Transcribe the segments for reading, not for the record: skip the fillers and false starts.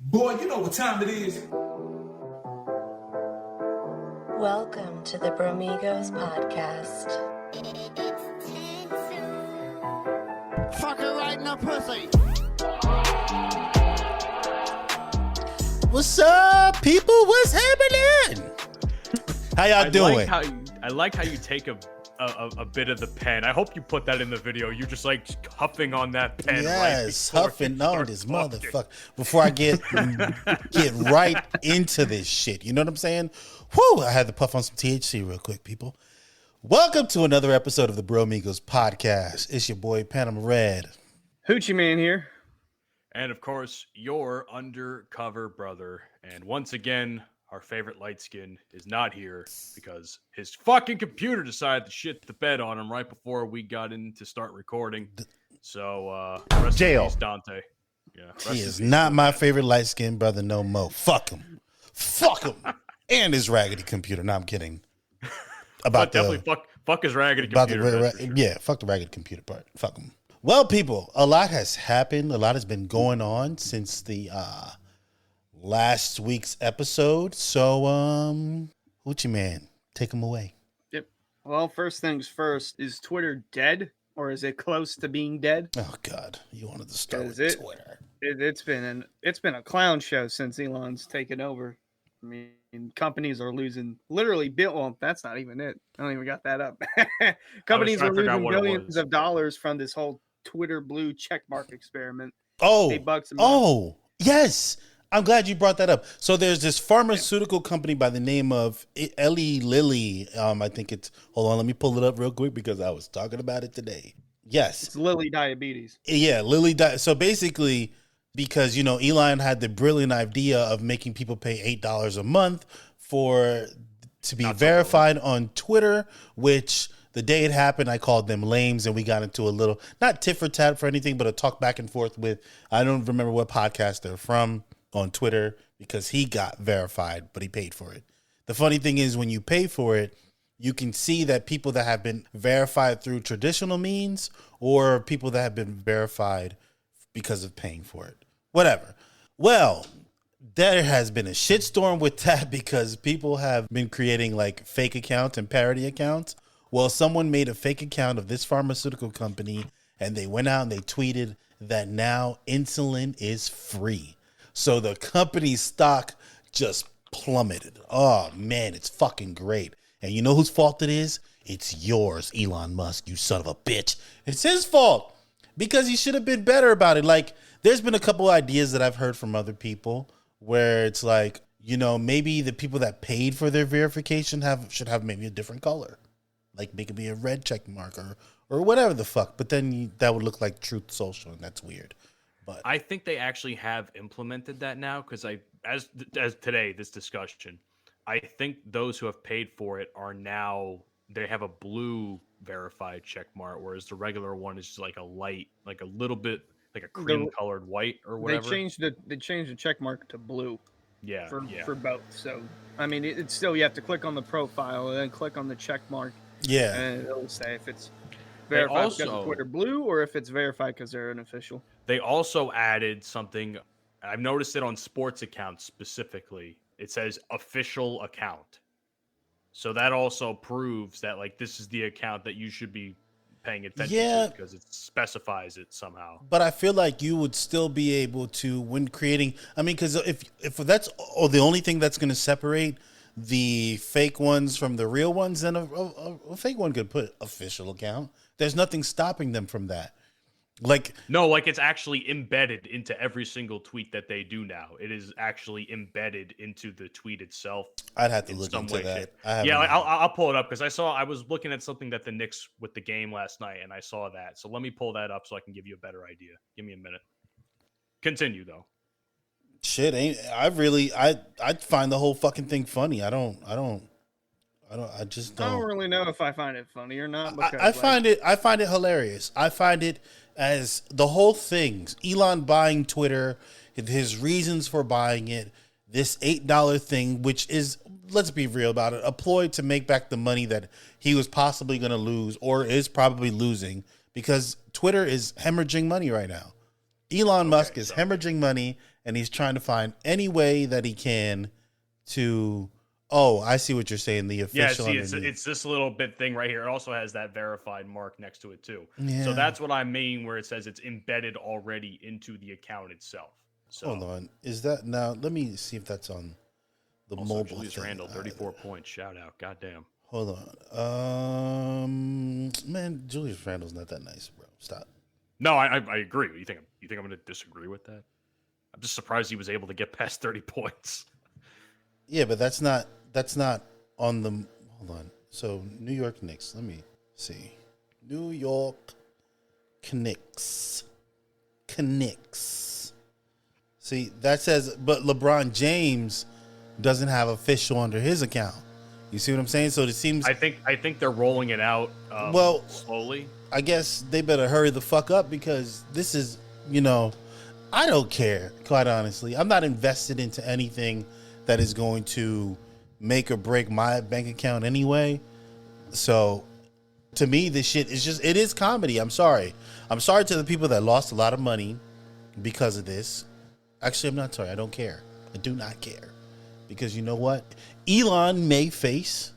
Boy, you know what time it is. Welcome to the Bromigos podcast. Fuck her right in the pussy. What's up, people? What's happening? How y'all doing? I like how you take a bit of the pen. I hope you put that in the video. You just like huffing on that pen. Yes, right huffing on this motherfucker before I get right into this shit. You know what I'm saying? Whew, I had to puff on some THC real quick, people. Welcome to another episode of the Bromigos podcast. It's your boy Panama Red. Hoochie Man here. And of course, your undercover brother. And once again, our favorite light skin is not here because his fucking computer decided to shit the bed on him right before we got in to start recording. So, rest Jail. in peace, Dante. Yeah, He is not my favorite light skinned brother no more. Fuck him. Fuck him. And his raggedy computer. No, I'm kidding. But definitely fuck his raggedy computer. Sure. Yeah, fuck the raggedy computer part. Fuck him. Well, people, a lot has happened. A lot has been going on since the last week's episode. So, Hoochie Man, take him away. Yep. Well, first things first, is Twitter dead or is it close to being dead? Oh God, you wanted to start with Twitter. It's been a clown show since Elon's taken over. I mean, companies are losing literally well, that's not even it. I don't even got that up. Companies are losing billions of dollars from this whole Twitter blue checkmark experiment. Oh, $8 a month. Oh, yes. I'm glad you brought that up. So there's this pharmaceutical company by the name of Eli Lilly. I think it's, hold on, let me pull it up real quick because I was talking about it today. Yes. It's Lilly Diabetes. Yeah, Lilly. So basically, because, you know, Elon had the brilliant idea of making people pay $8 a month to be verified on Twitter, which the day it happened, I called them lames and we got into a little, not tit for tat for anything, but a talk back and forth with, I don't remember what podcast they're from on Twitter because he got verified, but he paid for it. The funny thing is when you pay for it, you can see that people that have been verified through traditional means or people that have been verified because of paying for it. Whatever. Well, there has been a shitstorm with that because people have been creating like fake accounts and parody accounts. Well, someone made a fake account of this pharmaceutical company and they went out and they tweeted that now insulin is free. So the company's stock just plummeted. Oh man, it's fucking great. And you know whose fault it is? It's yours, Elon Musk, you son of a bitch. It's his fault because he should have been better about it. Like, there's been a couple ideas that I've heard from other people where it's like, you know, maybe the people that paid for their verification should have maybe a different color. Like, make it be a red check mark or whatever the fuck. But then that would look like Truth Social, and that's weird. But I think they actually have implemented that now because as today, this discussion, I think those who have paid for it are now, they have a blue verified check mark, whereas the regular one is just like a light, like a little bit like a cream colored white or whatever. They changed the check mark to blue. Yeah, for both. So I mean, it's still, you have to click on the profile and then click on the check mark. Yeah, and it'll say if it's verified because of Twitter Blue or if it's verified because they're an official. They also added something. I've noticed it on sports accounts specifically. It says official account. So that also proves that like this is the account that you should be paying attention to because it specifies it somehow. But I feel like you would still be able to, when creating, I mean, because if that's the only thing that's going to separate the fake ones from the real ones, then a fake one could put official account. There's nothing stopping them from that. Like, no, like it's actually embedded into every single tweet that they do now. It is actually embedded into the tweet itself. I'd have to look into that. Yeah, like, I'll pull it up because I was looking at something that the Knicks with the game last night, and I saw that. So let me pull that up so I can give you a better idea. Give me a minute. Continue though. Shit, I'd find the whole fucking thing funny. I don't really know if I find it funny or not. I find it hilarious. I find it as the whole thing, Elon buying Twitter, his reasons for buying it, this $8 thing, which is, let's be real about it, a ploy to make back the money that he was possibly going to lose or is probably losing because Twitter is hemorrhaging money right now. Elon Musk is hemorrhaging money and he's trying to find any way that he can to. Oh, I see what you're saying. The official. Yeah, see, it's this little bit thing right here. It also has that verified mark next to it too. Yeah. So that's what I mean, where it says it's embedded already into the account itself. So hold on, is that now? Let me see if that's on the also, mobile. Julius thing. Randle, 34 points. Shout out, goddamn. Hold on, man, Julius Randle's not that nice, bro. Stop. No, I agree. You think I'm going to disagree with that? I'm just surprised he was able to get past 30 points. Yeah, but that's not on the. Hold on. So New York Knicks. Let me see. New York Knicks. See, that says, but LeBron James doesn't have official under his account. You see what I'm saying? So it seems. I think they're rolling it out. Well, slowly. I guess they better hurry the fuck up because this is, I don't care, quite honestly. I'm not invested into anything that is going to make or break my bank account anyway. So to me, this shit is it is comedy. I'm sorry. I'm sorry to the people that lost a lot of money because of this. Actually, I'm not sorry. I don't care. I do not care. Because you know what? Elon may face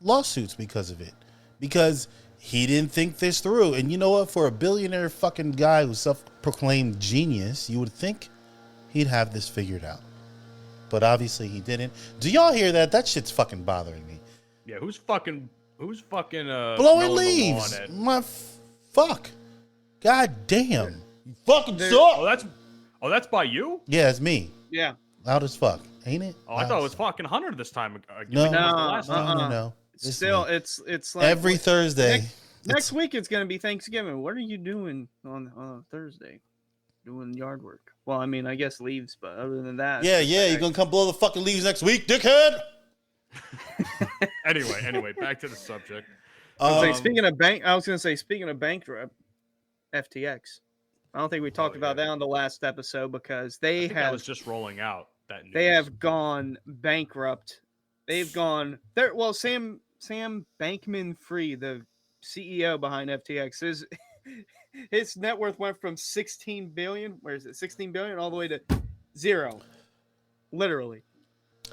lawsuits because of it. Because he didn't think this through. And you know what? For a billionaire fucking guy who's self-proclaimed genius, you would think he'd have this figured out. But obviously he didn't. Do y'all hear that? That shit's fucking bothering me. Yeah, who's fucking blowing leaves? Fuck. God damn. You fucking suck. That's by you? Yeah, it's me. Yeah. Loud as fuck, ain't it? Oh, I thought it was fucking Hunter this time. No. It's still, it's like every Thursday. Next week it's gonna be Thanksgiving. What are you doing on Thursday? Doing yard work. Well, I mean, I guess leaves, but other than that, yeah, you're gonna come blow the fucking leaves next week, dickhead. Anyway, back to the subject. Speaking of bankrupt, FTX. I don't think we talked about that on the last episode because that was just rolling out that news. They have gone bankrupt. They've gone there. Well, Sam Bankman-Fried, the CEO behind FTX, his net worth went from 16 billion. Where is it? 16 billion all the way to zero. Literally.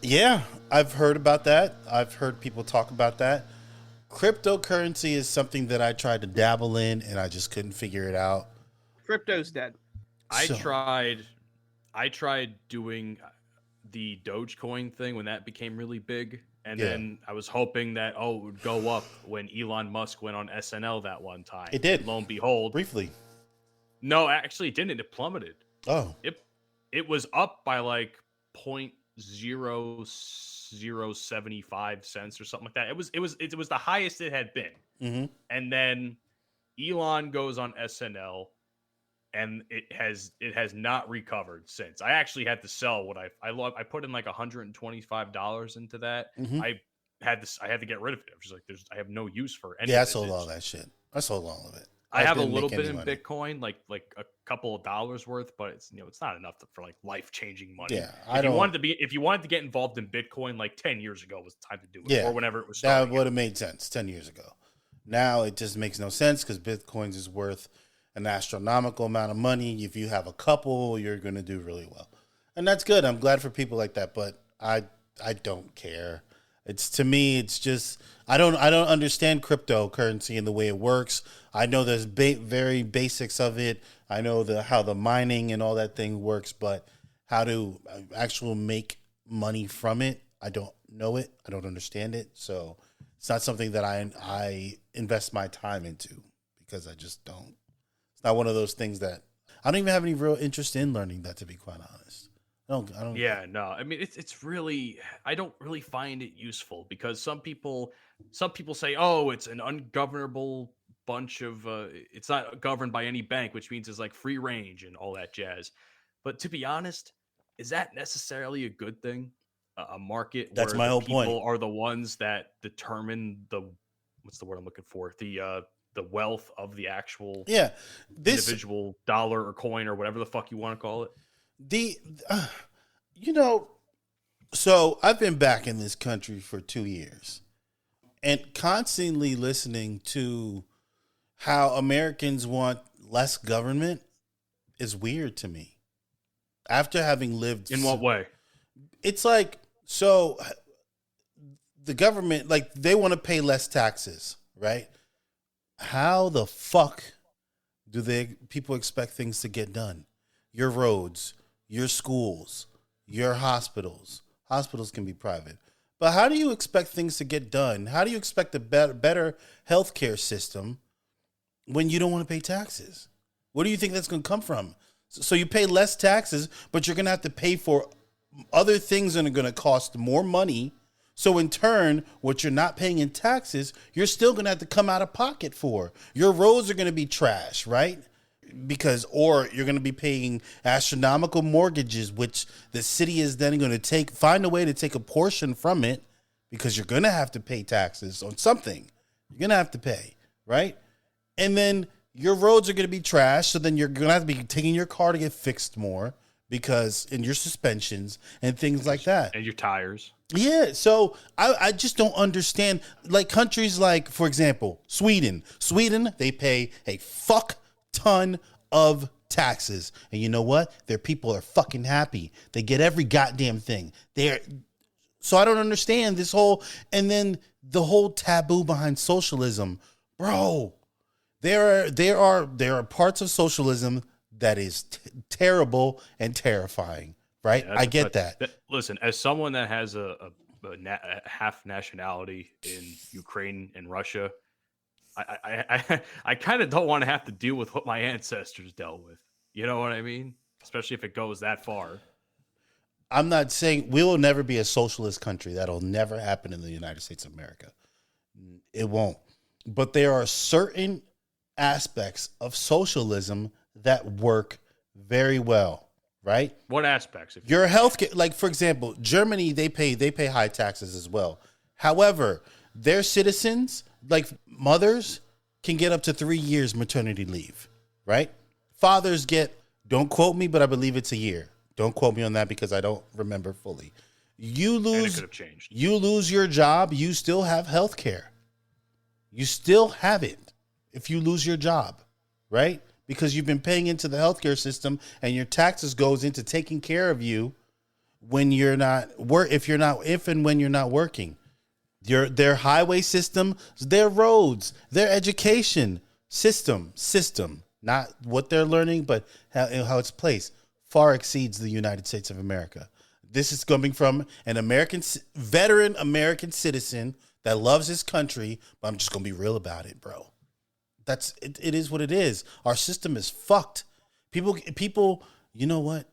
Yeah, I've heard about that. I've heard people talk about that. Cryptocurrency is something that I tried to dabble in and I just couldn't figure it out. Crypto's dead. I tried doing the Dogecoin thing when that became really big. And then I was hoping that, it would go up when Elon Musk went on SNL that one time. It did. Lo and behold. Briefly. No, actually it didn't. It plummeted. Oh. It was up by like 0.0075 cents or something like that. It was the highest it had been. Mm-hmm. And then Elon goes on SNL. And it has not recovered since. I actually had to sell what I put in like $125 into that. Mm-hmm. I had to get rid of it. I was just like, I have no use for any. Yeah, of I sold all that shit. I sold all of it. I have a little bit in Bitcoin, like a couple of dollars worth, but it's it's not enough for like life changing money. Yeah, if you wanted to get involved in Bitcoin like 10 years ago was the time to do it, or whenever it was. That would have made sense 10 years ago. Now it just makes no sense because Bitcoins is worth an astronomical amount of money. If you have a couple, you're going to do really well. And that's good. I'm glad for people like that, but I don't care. To me, it's just, I don't understand cryptocurrency and the way it works. I know there's very basics of it. I know how the mining and all that thing works, but how to actually make money from it, I don't know it. I don't understand it. So it's not something that I invest my time into because I just don't. It's not one of those things that I don't even have any real interest in learning that, to be quite honest. I don't. Yeah, no. I mean, it's really, I don't really find it useful because some people say, it's an ungovernable bunch of, it's not governed by any bank, which means it's like free range and all that jazz. But to be honest, is that necessarily a good thing? A market That's where my whole people point. Are the ones that determine what's the word I'm looking for? The wealth of the actual individual dollar or coin or whatever the fuck you want to call it. So I've been back in this country for 2 years and constantly listening to how Americans want less government is weird to me. after having lived In what way? it's like, so the government, like, they want to pay less taxes, right? How the fuck do people expect things to get done? Your roads, your schools, your hospitals. Hospitals can be private. But how do you expect things to get done? How do you expect a better healthcare system when you don't want to pay taxes? Where do you think that's going to come from? So you pay less taxes, but you're going to have to pay for other things that are going to cost more money. So in turn, what you're not paying in taxes, you're still going to have to come out of pocket for. Your roads are going to be trash, right? Or you're going to be paying astronomical mortgages, which the city is then going to find a way to take a portion from it, because you're going to have to pay taxes on something. You're going to have to pay, right? And then your roads are going to be trash. So then you're going to have to be taking your car to get fixed more, because in your suspensions and things like that. And your tires. Yeah, so I just don't understand. Like countries like, for example, Sweden. Sweden, they pay a fuck ton of taxes. And you know what? Their people are fucking happy. They get every goddamn thing. So I don't understand this whole, and then the whole taboo behind socialism. Bro, there are parts of socialism that is terrible and terrifying. Right, Yeah, I get that. Listen, as someone that has a half nationality in Ukraine and Russia, I kind of don't want to have to deal with what my ancestors dealt with. You know what I mean? Especially if it goes that far. I'm not saying we will never be a socialist country. That'll never happen in the United States of America. It won't. But there are certain aspects of socialism that work very well. Right? What aspects? Your healthcare, like for example, Germany, they pay high taxes as well. However, their citizens, like mothers, can get up to 3 years maternity leave. Right? Fathers get, don't quote me, but I believe it's a year. Don't quote me on that because I don't remember fully. You lose, and it could have changed. You lose your job, you still have healthcare. You still have it if you lose your job, right? Because you've been paying into the healthcare system, and your taxes goes into taking care of you when you're not if and when you're not working. Their highway system, their roads, their education system, not what they're learning, but how it's placed, far exceeds the United States of America. This is coming from an veteran American citizen that loves his country, but I'm just gonna be real about it, bro. It is what it is. Our system is fucked. People, you know what?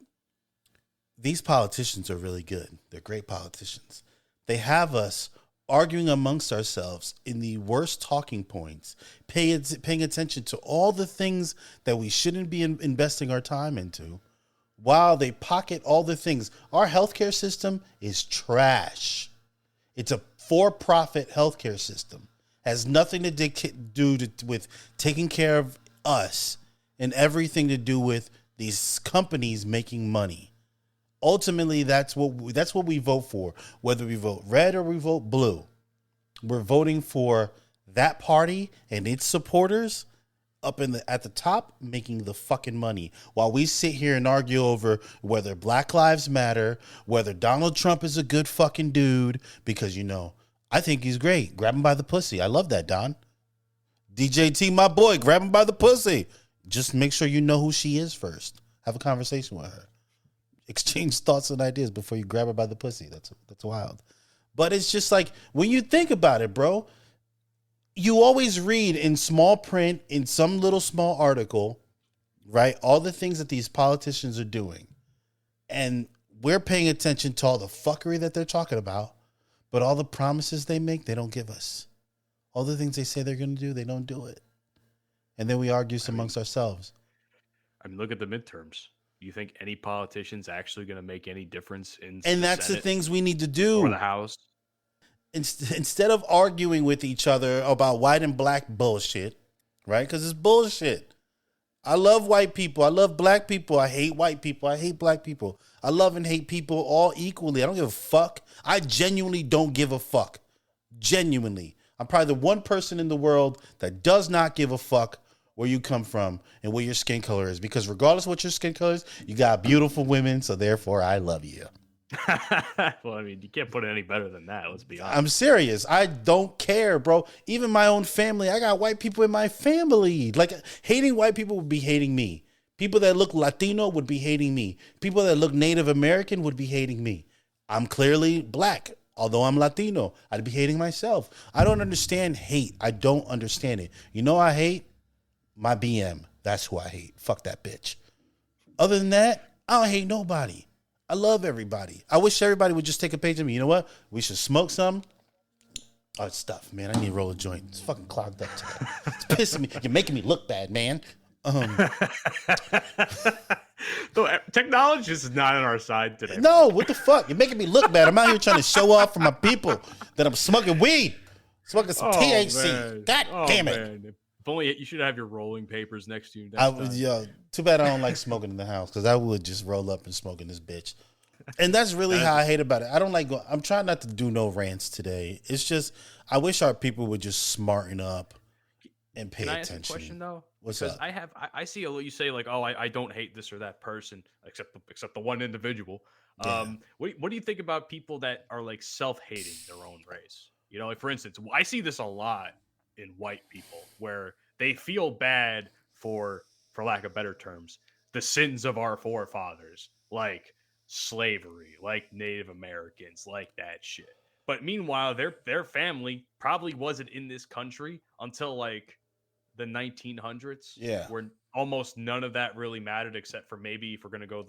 These politicians are really good. They're great politicians. They have us arguing amongst ourselves in the worst talking points, paying attention to all the things that we shouldn't be investing our time into, while they pocket all the things. Our healthcare system is trash. It's a for-profit healthcare system. Has nothing to do with taking care of us, and everything to do with these companies making money. Ultimately, that's what we vote for. Whether we vote red or we vote blue, we're voting for that party and its supporters up at the top, making the fucking money, while we sit here and argue over whether Black Lives Matter, whether Donald Trump is a good fucking dude, because I think he's great. Grab him by the pussy. I love that, Don. DJT, my boy, grab him by the pussy. Just make sure you know who she is first. Have a conversation with her. Exchange thoughts and ideas before you grab her by the pussy. That's wild. But it's just like, when you think about it, bro, you always read in small print, in some little small article, right, all the things that these politicians are doing. And we're paying attention to all the fuckery that they're talking about. But all the promises they make, they don't give us. All the things they say they're going to do, they don't do it. And then we argue amongst ourselves. I mean, look at the midterms. You think any politician's actually going to make any difference in And that's the things we need to do. Or the House. Instead of arguing with each other about white and black bullshit, right? Because it's bullshit. I love white people. I love black people. I hate white people. I hate black people. I love and hate people all equally. I don't give a fuck. I genuinely don't give a fuck. Genuinely. I'm probably the one person in the world that does not give a fuck where you come from and what your skin color is, because regardless of what your skin color is, you got beautiful women, so therefore I love you. Well, I mean, you can't put it any better than that. Let's be honest. I'm serious. I don't care, bro. Even my own family, I got white people in my family. Like, hating white people would be hating me. People that look Latino would be hating me. People that look Native American would be hating me. I'm clearly black. Although I'm Latino, I'd be hating myself. I don't understand hate. I don't understand it. You know I hate? My BM. That's who I hate. Fuck that bitch. Other than that, I don't hate nobody. I love everybody. I wish everybody would just take a page of me. You know what? We should smoke some. Oh, it's stuff, man. I need to roll a joint. It's fucking clogged up today. It's pissing me. You're making me look bad, man. Technology is not on our side today. No, what the fuck? You're making me look bad. I'm out here trying to show off for my people that I'm smoking weed, smoking some THC. Man. God damn it! Man. If only you should have your rolling papers next to you. Too bad I don't like smoking in the house, because I would just roll up and smoke in this bitch. And that's really how I hate about it. I don't like. I'm trying not to do no rants today. It's just I wish our people would just smarten up and pay attention. Can I ask a question though? What's because up? I see a lot. You say like, oh, I don't hate this or that person, except the one individual. Yeah. What do you think about people that are like self-hating their own race? You know, like for instance, I see this a lot in white people where they feel bad for lack of better terms, the sins of our forefathers, like slavery, like Native Americans, like that shit. But meanwhile, their family probably wasn't in this country until like the 1900s, Yeah, where almost none of that really mattered, except for maybe if we're going to go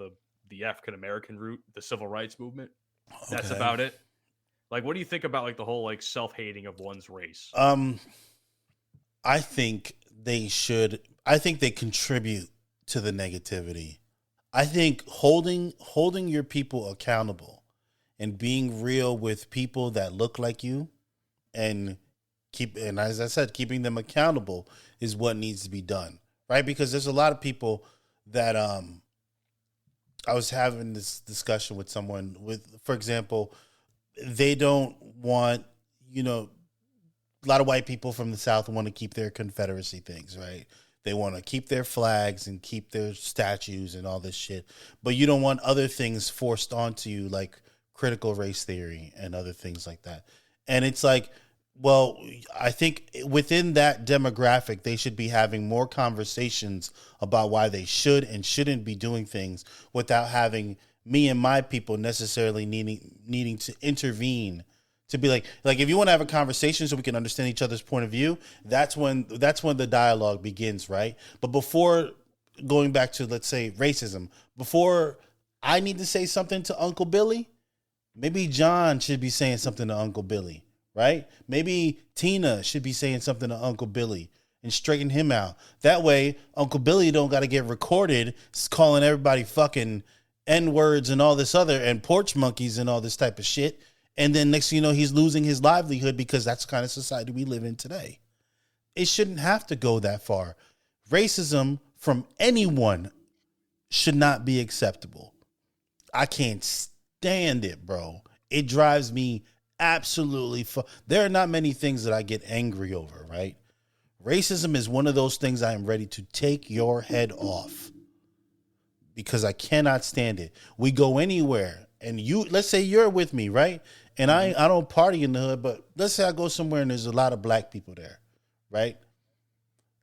the African American route, the civil rights movement. That's okay. about it. Like, what do you think about like the whole like self-hating of one's race? I think they should. I think they contribute to the negativity. I think holding your people accountable and being real with people that look like you and as I said, keeping them accountable is what needs to be done, right? Because there's a lot of people that I was having this discussion with someone with, for example, they don't want, a lot of white people from the South want to keep their Confederacy things, right? They want to keep their flags and keep their statues and all this shit. But you don't want other things forced onto you, like critical race theory and other things like that. And it's like, well, I think within that demographic, they should be having more conversations about why they should and shouldn't be doing things without having me and my people necessarily needing to intervene to be like if you want to have a conversation so we can understand each other's point of view, that's when the dialogue begins, right? But before going back to, let's say, racism, before I need to say something to Uncle Billy, maybe John should be saying something to Uncle Billy, right? Maybe Tina should be saying something to Uncle Billy and straighten him out. That way, Uncle Billy don't got to get recorded calling everybody fucking N-words and all this other and porch monkeys and all this type of shit. And then next thing you know, he's losing his livelihood because that's the kind of society we live in today. It shouldn't have to go that far. Racism from anyone should not be acceptable. I can't stand it, bro. It drives me absolutely. There are not many things that I get angry over, right? Racism is one of those things I am ready to take your head off because I cannot stand it. We go anywhere and let's say you're with me, right? And I don't party in the hood, but let's say I go somewhere and there's a lot of black people there, right?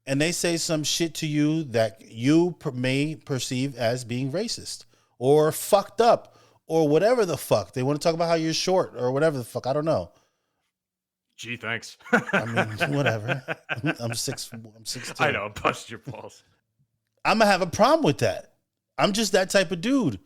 And they say some shit to you that you may perceive as being racist or fucked up or whatever the fuck. They want to talk about how you're short or whatever the fuck. I don't know. Gee, thanks. I mean, whatever. I'm 6'2". I know, bust your balls. I'm gonna have a problem with that. I'm just that type of dude.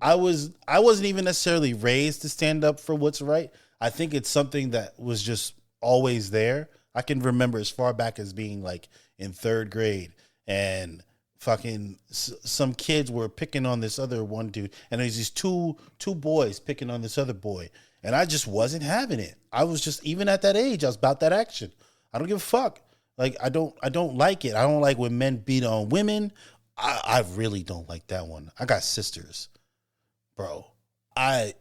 I wasn't even necessarily raised to stand up for what's right. I think it's something that was just always there. I can remember as far back as being like in third grade and fucking some kids were picking on this other one dude. And there's these two boys picking on this other boy. And I just wasn't having it. I was just, even at that age, I was about that action. I don't give a fuck. Like, I don't like it. I don't like when men beat on women. I really don't like that one. I got sisters. Bro, I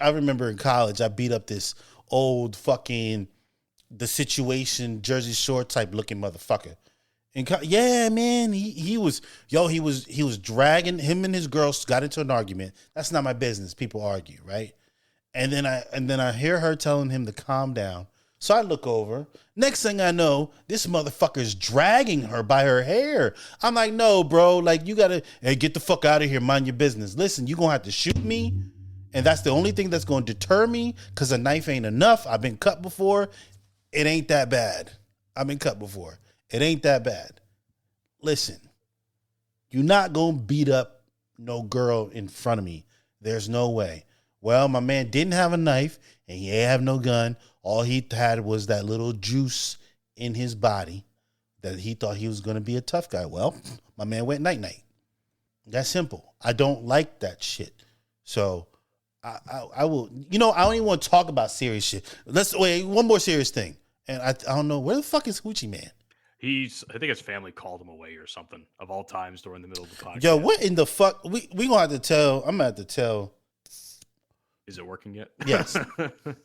remember in college, I beat up this old fucking The Situation Jersey Shore type looking motherfucker. Yeah, man. He was dragging him and his girls got into an argument. That's not my business. People argue, right? And then I hear her telling him to calm down. So I look over. Next thing I know, this motherfucker's dragging her by her hair. I'm like, no, bro. Like, you gotta get the fuck out of here. Mind your business. Listen, you gonna have to shoot me, and that's the only thing that's gonna deter me. Cause a knife ain't enough. I've been cut before. It ain't that bad. I've been cut before. It ain't that bad. Listen, you're not gonna beat up no girl in front of me. There's no way. Well, my man didn't have a knife and he ain't have no gun. All he had was that little juice in his body that he thought he was going to be a tough guy. Well, my man went night-night. That's simple. I don't like that shit. So I will, I don't even want to talk about serious shit. Let's wait, one more serious thing. And I don't know, where the fuck is Hoochie Man? I think his family called him away or something of all times during the middle of the podcast. Yo, what in the fuck? We gonna have to tell, I'm gonna have to tell. Is it working yet? Yes.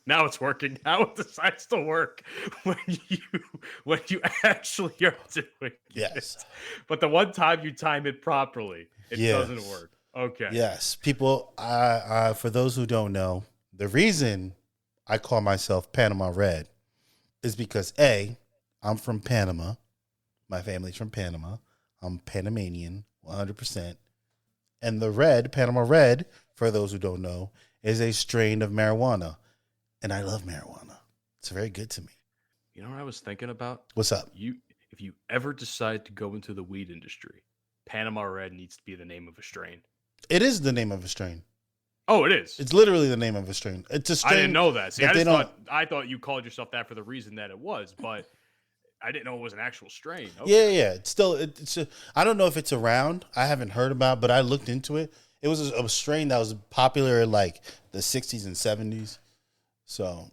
Now it's working. Now it decides to work when you actually are doing Yes. it. But the one time you time it properly, it Yes. doesn't work. Okay. Yes. People, I for those who don't know, the reason I call myself Panama Red is because I'm from Panama. My family's from Panama. I'm Panamanian, 100%. And the red, Panama Red, for those who don't know, is a strain of marijuana. And I love marijuana. It's very good to me. You know what I was thinking about? What's up? If you ever decide to go into the weed industry, Panama Red needs to be the name of a strain. It is the name of a strain. Oh, it is. It's literally the name of a strain. It's a strain. I didn't know that. See, that I thought you called yourself that for the reason that it was, but I didn't know it was an actual strain. Okay. Yeah. It's still, I don't know if it's around. I haven't heard about it, but I looked into it. It was a strain that was popular in like the 60s and 70s. So,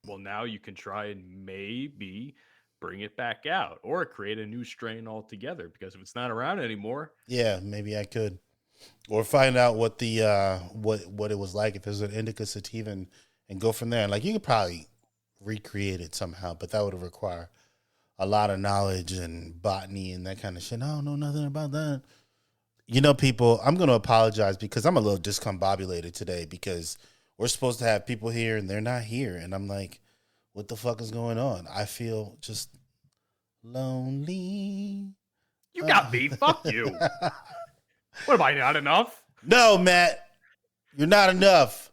well, now you can try and maybe bring it back out or create a new strain altogether, because if it's not around anymore, yeah, maybe I could, or find out what the what it was like if it was an indica sativa and go from there. And like, you could probably recreate it somehow, but that would require a lot of knowledge and botany and that kind of shit. I don't know nothing about that. People, I'm going to apologize because I'm a little discombobulated today because we're supposed to have people here and they're not here. And I'm like, what the fuck is going on? I feel just lonely. You got me. Fuck you. What, am I not enough? No, Matt, you're not enough.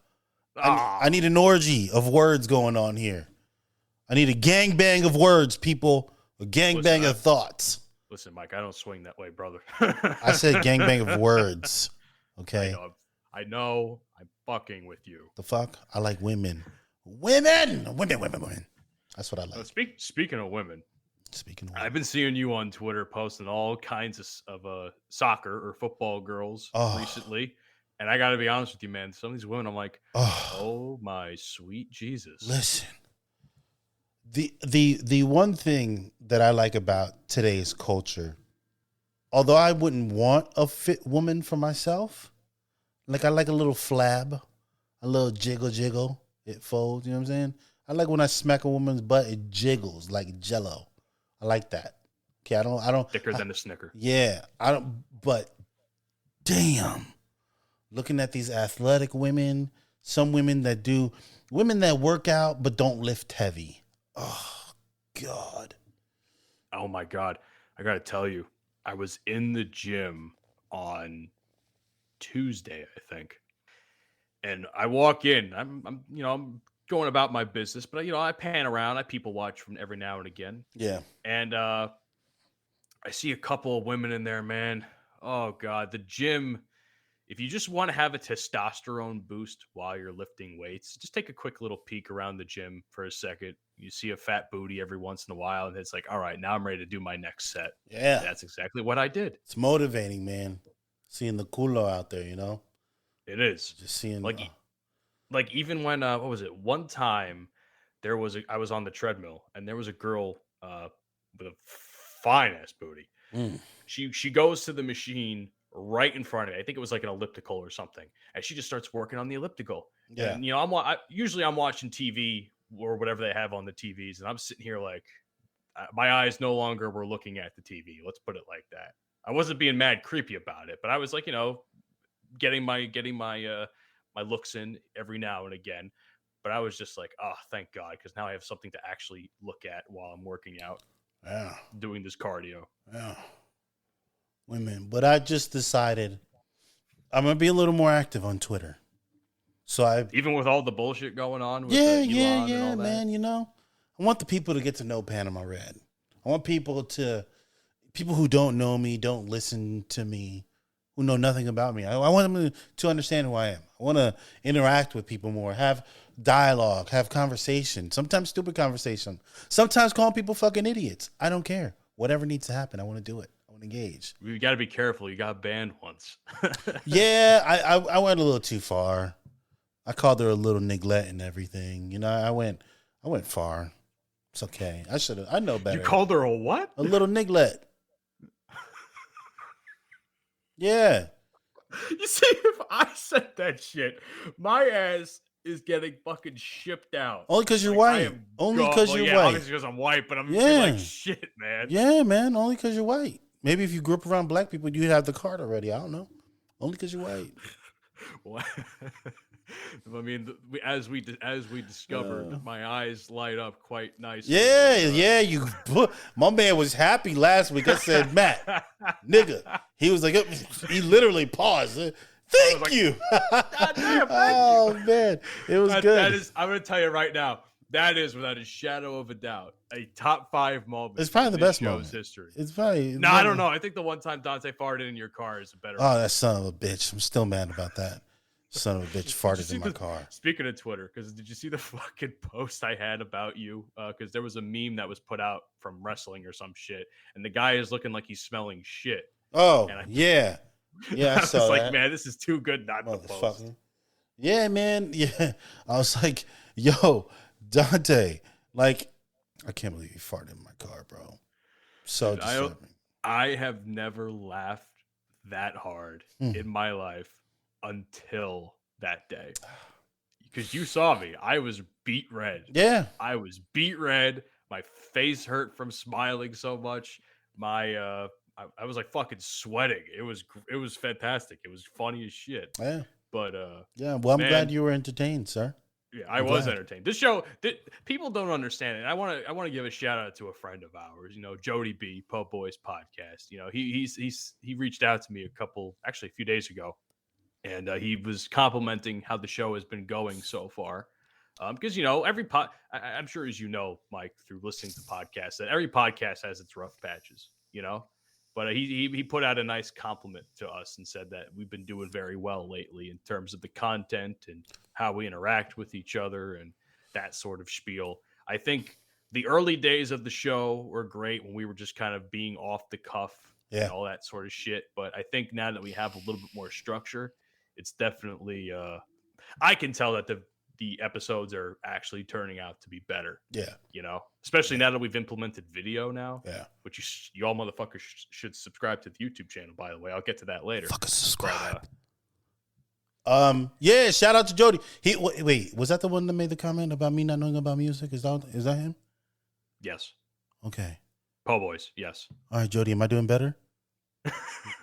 I need an orgy of words going on here. I need a gangbang of words, people. A gangbang of thoughts. Listen, Mike, I don't swing that way, brother. I said gangbang of words. Okay. I know. I'm fucking with you. The fuck? I like women. Women. That's what I like. Speaking of women. Speaking of I've been seeing you on Twitter posting all kinds of soccer or football girls recently. And I got to be honest with you, man. Some of these women, I'm like, oh my sweet Jesus. Listen. The one thing that I like about today's culture, although I wouldn't want a fit woman for myself, like I like a little flab, a little jiggle, it folds, you know what I'm saying? I like when I smack a woman's butt, it jiggles like Jello. I like that. Okay, I don't thicker than a Snicker. Yeah, but damn. Looking at these athletic women, some women that work out but don't lift heavy. Oh, God. Oh, my God. I got to tell you, I was in the gym on Tuesday, I think. And I walk in. I'm going about my business, but, I pan around. I people watch from every now and again. Yeah. And I see a couple of women in there, man. Oh, God. The gym, if you just want to have a testosterone boost while you're lifting weights, just take a quick little peek around the gym for a second. You see a fat booty every once in a while, and it's like, all right, now I'm ready to do my next set. Yeah. That's exactly what I did. It's motivating, man. Seeing the culo out there, It is. Just seeing like even when what was it? One time I was on the treadmill and there was a girl with a fine ass booty. She goes to the machine right in front of it. I think it was like an elliptical or something, and she just starts working on the elliptical. Yeah. And usually I'm watching TV or whatever they have on the TVs, and I'm sitting here like, my eyes no longer were looking at the TV. Let's put it like that. I wasn't being mad creepy about it, but I was like, getting my my looks in every now and again. But I was just like, oh, thank God, because now I have something to actually look at while I'm working out, doing this cardio. Yeah. Women, but I just decided I'm gonna be a little more active on Twitter. So even with all the bullshit going on. With Elon and all that. man. I want the people to get to know Panama Red. I want people who don't know me, don't listen to me, who know nothing about me. I want them to understand who I am. I want to interact with people more, have dialogue, have conversation, sometimes stupid conversation, sometimes calling people fucking idiots. I don't care. Whatever needs to happen, I want to do it. I want to engage. You got to be careful. You got banned once. Yeah, I went a little too far. I called her a little niglet and everything. I went far. It's okay. I know better. You called her a what? A little niglet. Yeah. You see, if I said that shit, my ass is getting fucking shipped out. Only because you're white. Only because you're white. Obviously because I'm white, but I'm like, shit, man. Yeah, man. Only because you're white. Maybe if you grew up around black people, you'd have the card already. I don't know. Only because you're white. What? I mean, as we discovered, my eyes light up quite nicely. Yeah. My man was happy last week. I said, Matt, nigga. He was like, he literally paused. Thank you. God damn, oh man, it was good. I'm going to tell you right now. That is, without a shadow of a doubt, a top 5 moment. It's probably the best moment. History. It's probably. No, I don't know. I think the one time Dante farted in your car is a better. Oh, that son of a bitch! I'm still mad about that. Son of a bitch farted in my car. Speaking of Twitter, because did you see the fucking post I had about you? Because there was a meme that was put out from wrestling or some shit, and the guy is looking like he's smelling shit. Oh, yeah. I saw was like, that. man, this is too good not to post. Yeah, man. Yeah, I was like, yo, Dante, like, I can't believe you farted in my car, bro. So disturbing. I have never laughed that hard in my life until that day, because you saw me. I was beat red. Yeah, I was beat red. My face hurt from smiling so much. I was like fucking sweating. It was fantastic. It was funny as shit. Yeah, but yeah. Well, I'm glad you were entertained, sir. Yeah, I was entertained. This show, people don't understand it. I want to give a shout out to a friend of ours, Jody B, Po Boys Podcast. He reached out to me a few days ago, and he was complimenting how the show has been going so far. Because I'm sure, as you know, Mike, through listening to podcasts, that every podcast has its rough patches. But he put out a nice compliment to us and said that we've been doing very well lately in terms of the content and how we interact with each other and that sort of spiel. I think the early days of the show were great when we were just kind of being off the cuff and all that sort of shit. But I think now that we have a little bit more structure, it's definitely I can tell that the episodes are actually turning out to be better. Yeah. Especially now that we've implemented video now. Yeah. Which you all motherfuckers should subscribe to the YouTube channel, by the way. I'll get to that later. Fucking subscribe. Yeah, shout out to Jody. Wait, was that the one that made the comment about me not knowing about music? Is that him? Yes. Okay. Po Boys, yes. All right, Jody, am I doing better?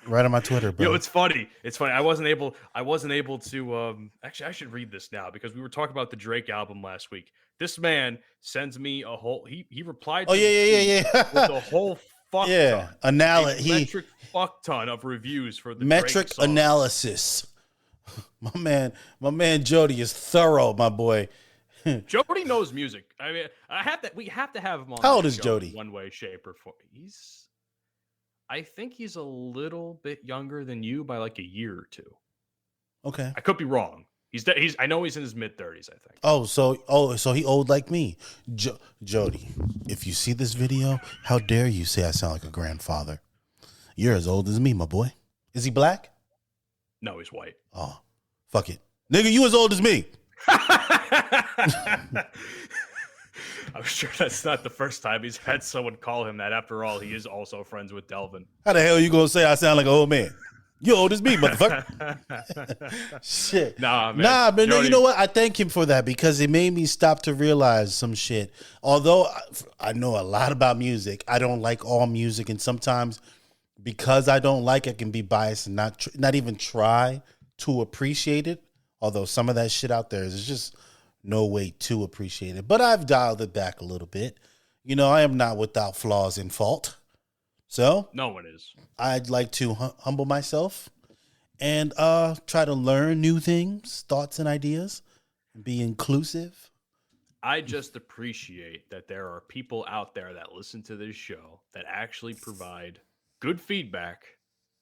Right on my Twitter, bro. It's funny. I wasn't able to actually I should read this now because we were talking about the Drake album last week. This man sends me a whole he replied to yeah. with a whole fuck ton. Metric fuck ton of reviews for the metric Drake song. Analysis. My man Jody is thorough, my boy. Jody knows music. I mean, we have to have him on. How old is Jody? One way, shape, or form. I think he's a little bit younger than you by like a year or two. Okay. I could be wrong. I know he's in his mid-30s, I think. So he old like me. Jody, if you see this video, how dare you say I sound like a grandfather? You're as old as me, my boy. Is he black? No, he's white. Oh, fuck it. Nigga, you as old as me. I'm sure that's not the first time he's had someone call him that. After all, he is also friends with Delvin. How the hell are you going to say I sound like an old man? You old as me, motherfucker. Shit. Nah, man. Nah, but no, Jody. you know what? I thank him for that because it made me stop to realize some shit. Although I know a lot about music, I don't like all music, and sometimes because I don't like it, I can be biased and not even try to appreciate it. Although some of that shit out there is just no way to appreciate it. But I've dialed it back a little bit. You know, I am not without flaws and fault. So No one is. I'd like to humble myself and try to learn new things, thoughts, and ideas, and be inclusive. I just appreciate that there are people out there that listen to this show that actually provide good feedback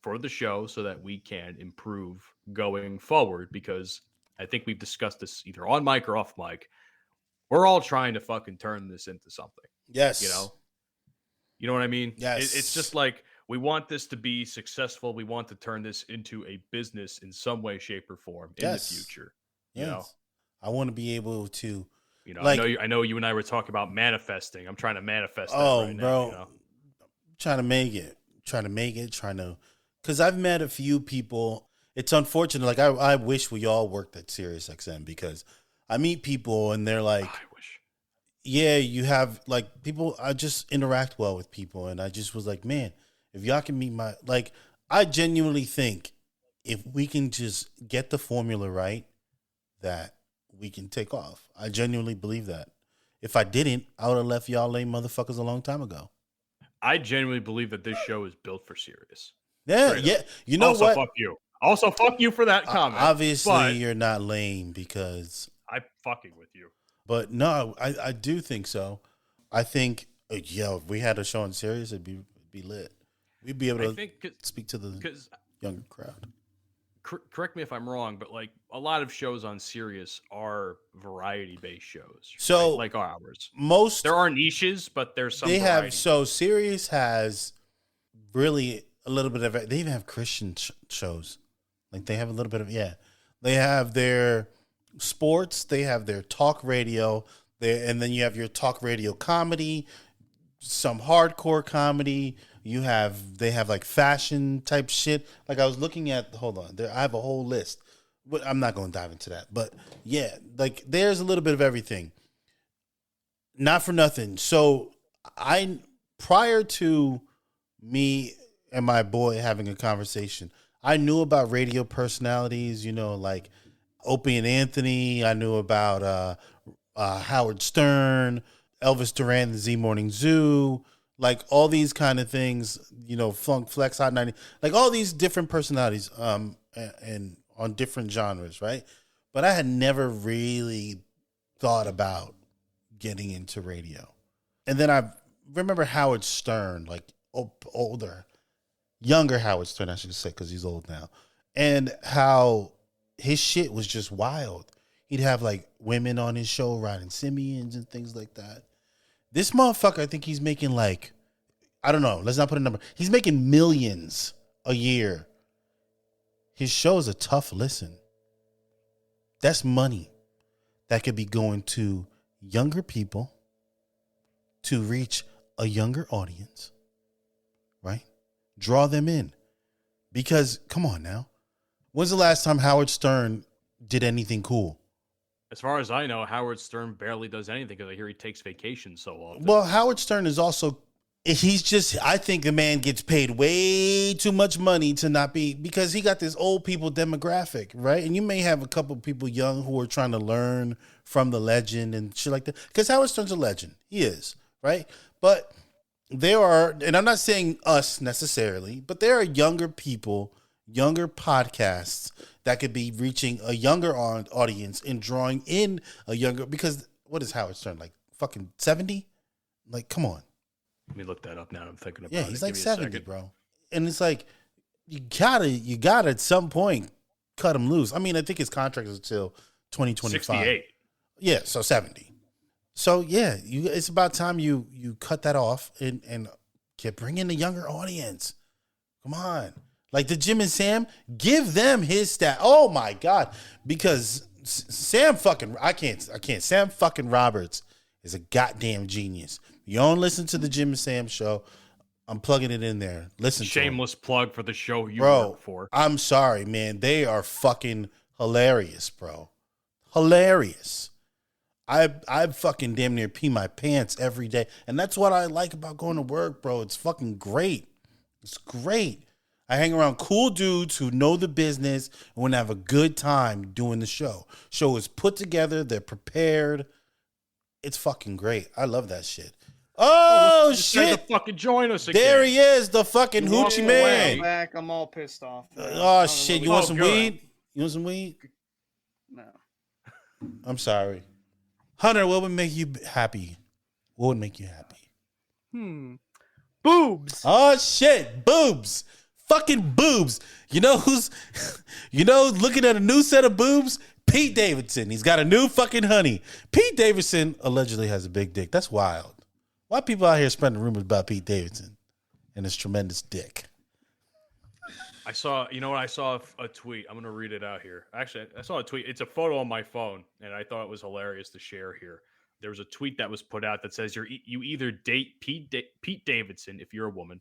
for the show so that we can improve going forward, because I think we've discussed this either on mic or off mic. We're all trying to fucking turn this into something. Yes. You know what I mean? Yes. It's just like, we want this to be successful. We want to turn this into a business in some way, shape, or form in the future. Yes. You know? I want to be able to. You know, like, I know you and I were talking about manifesting. I'm trying to manifest that right now. Bro, You know? trying to make it, because I've met a few people. It's unfortunate. Like I wish we all worked at SiriusXM, because I meet people and they're like, I wish. yeah, you have like people. I just interact well with people, and I just was like, man, if y'all can meet I genuinely think if we can just get the formula right, that we can take off. I genuinely believe that. If I didn't, I would have left y'all lame motherfuckers a long time ago. I genuinely believe that this show is built for Sirius. Yeah, Straight yeah. up. You know Also, what? fuck you. Also, fuck you for that comment. Obviously, but you're not lame because. I'm fucking with you. But no, I do think so. I think, if we had a show on Sirius, it'd be lit. We'd be able to speak to the younger crowd. Correct me if I'm wrong, but like a lot of shows on Sirius are variety-based shows. So right? Like ours, there are niches, but there's some. Sirius has really a little bit of. They even have Christian shows. Like they have a little bit of They have their sports. They have their talk radio. And then you have your talk radio comedy, some hardcore comedy. They have like fashion type shit. Like I was looking at, hold on, I have a whole list, but I'm not going to dive into that. But yeah, like there's a little bit of everything. Not for nothing. So prior to me and my boy having a conversation, I knew about radio personalities, like Opie and Anthony. I knew about Howard Stern, Elvis Duran, the Z Morning Zoo. Like all these kind of things, Funk Flex, Hot 90, like all these different personalities, and on different genres, right? But I had never really thought about getting into radio. And then I remember Howard Stern, like younger Howard Stern, I should say, because he's old now, and how his shit was just wild. He'd have like women on his show riding simians and things like that. This motherfucker, I think he's making like, I don't know, let's not put a number. He's making millions a year. His show is a tough listen. That's money that could be going to younger people to reach a younger audience, right? Draw them in. Because, come on now. When's the last time Howard Stern did anything cool? As far as I know, Howard Stern barely does anything because I hear he takes vacations so often. Well, Howard Stern is also, I think the man gets paid way too much money to not be, because he got this old people demographic, right? And you may have a couple of people young who are trying to learn from the legend and shit like that. Because Howard Stern's a legend. He is, right? But there are, and I'm not saying us necessarily, but there are younger people, younger podcasts that could be reaching a younger audience and drawing in a younger, because what is Howard Stern, like fucking 70? Like, come on. Let me look that up now. I'm thinking about it. Yeah, he's like 70, bro. And it's like, you gotta at some point cut him loose. I mean, I think his contract is until 2025. 68. Yeah, so 70. So yeah, it's about time you cut that off and bring in a younger audience. Come on. Like the Jim and Sam, give them his stat. Oh my God. Because Sam fucking Roberts is a goddamn genius. You don't listen to the Jim and Sam show. I'm plugging it in there. Listen, Shameless plug for the show you bro, work for. I'm sorry, man. They are fucking hilarious, bro. Hilarious. I fucking damn near pee my pants every day. And that's what I like about going to work, bro. It's fucking great. It's great. I hang around cool dudes who know the business and want to have a good time doing the show. Show is put together. They're prepared. It's fucking great. I love that shit. Oh, shit. To fucking join us again. There he is, the fucking hoochie man. Back, I'm all pissed off. Oh, shit. You want some weed? You want some weed? No. I'm sorry. Hunter, what would make you happy? What would make you happy? Boobs. Oh, shit. Boobs. Fucking boobs. You know who's, looking at a new set of boobs? Pete Davidson. He's got a new fucking honey. Pete Davidson allegedly has a big dick. That's wild. Why people out here spreading rumors about Pete Davidson and his tremendous dick? I saw a tweet. I'm going to read it out here. Actually, I saw a tweet. It's a photo on my phone, and I thought it was hilarious to share here. There was a tweet that was put out that says you either date Pete Davidson if you're a woman,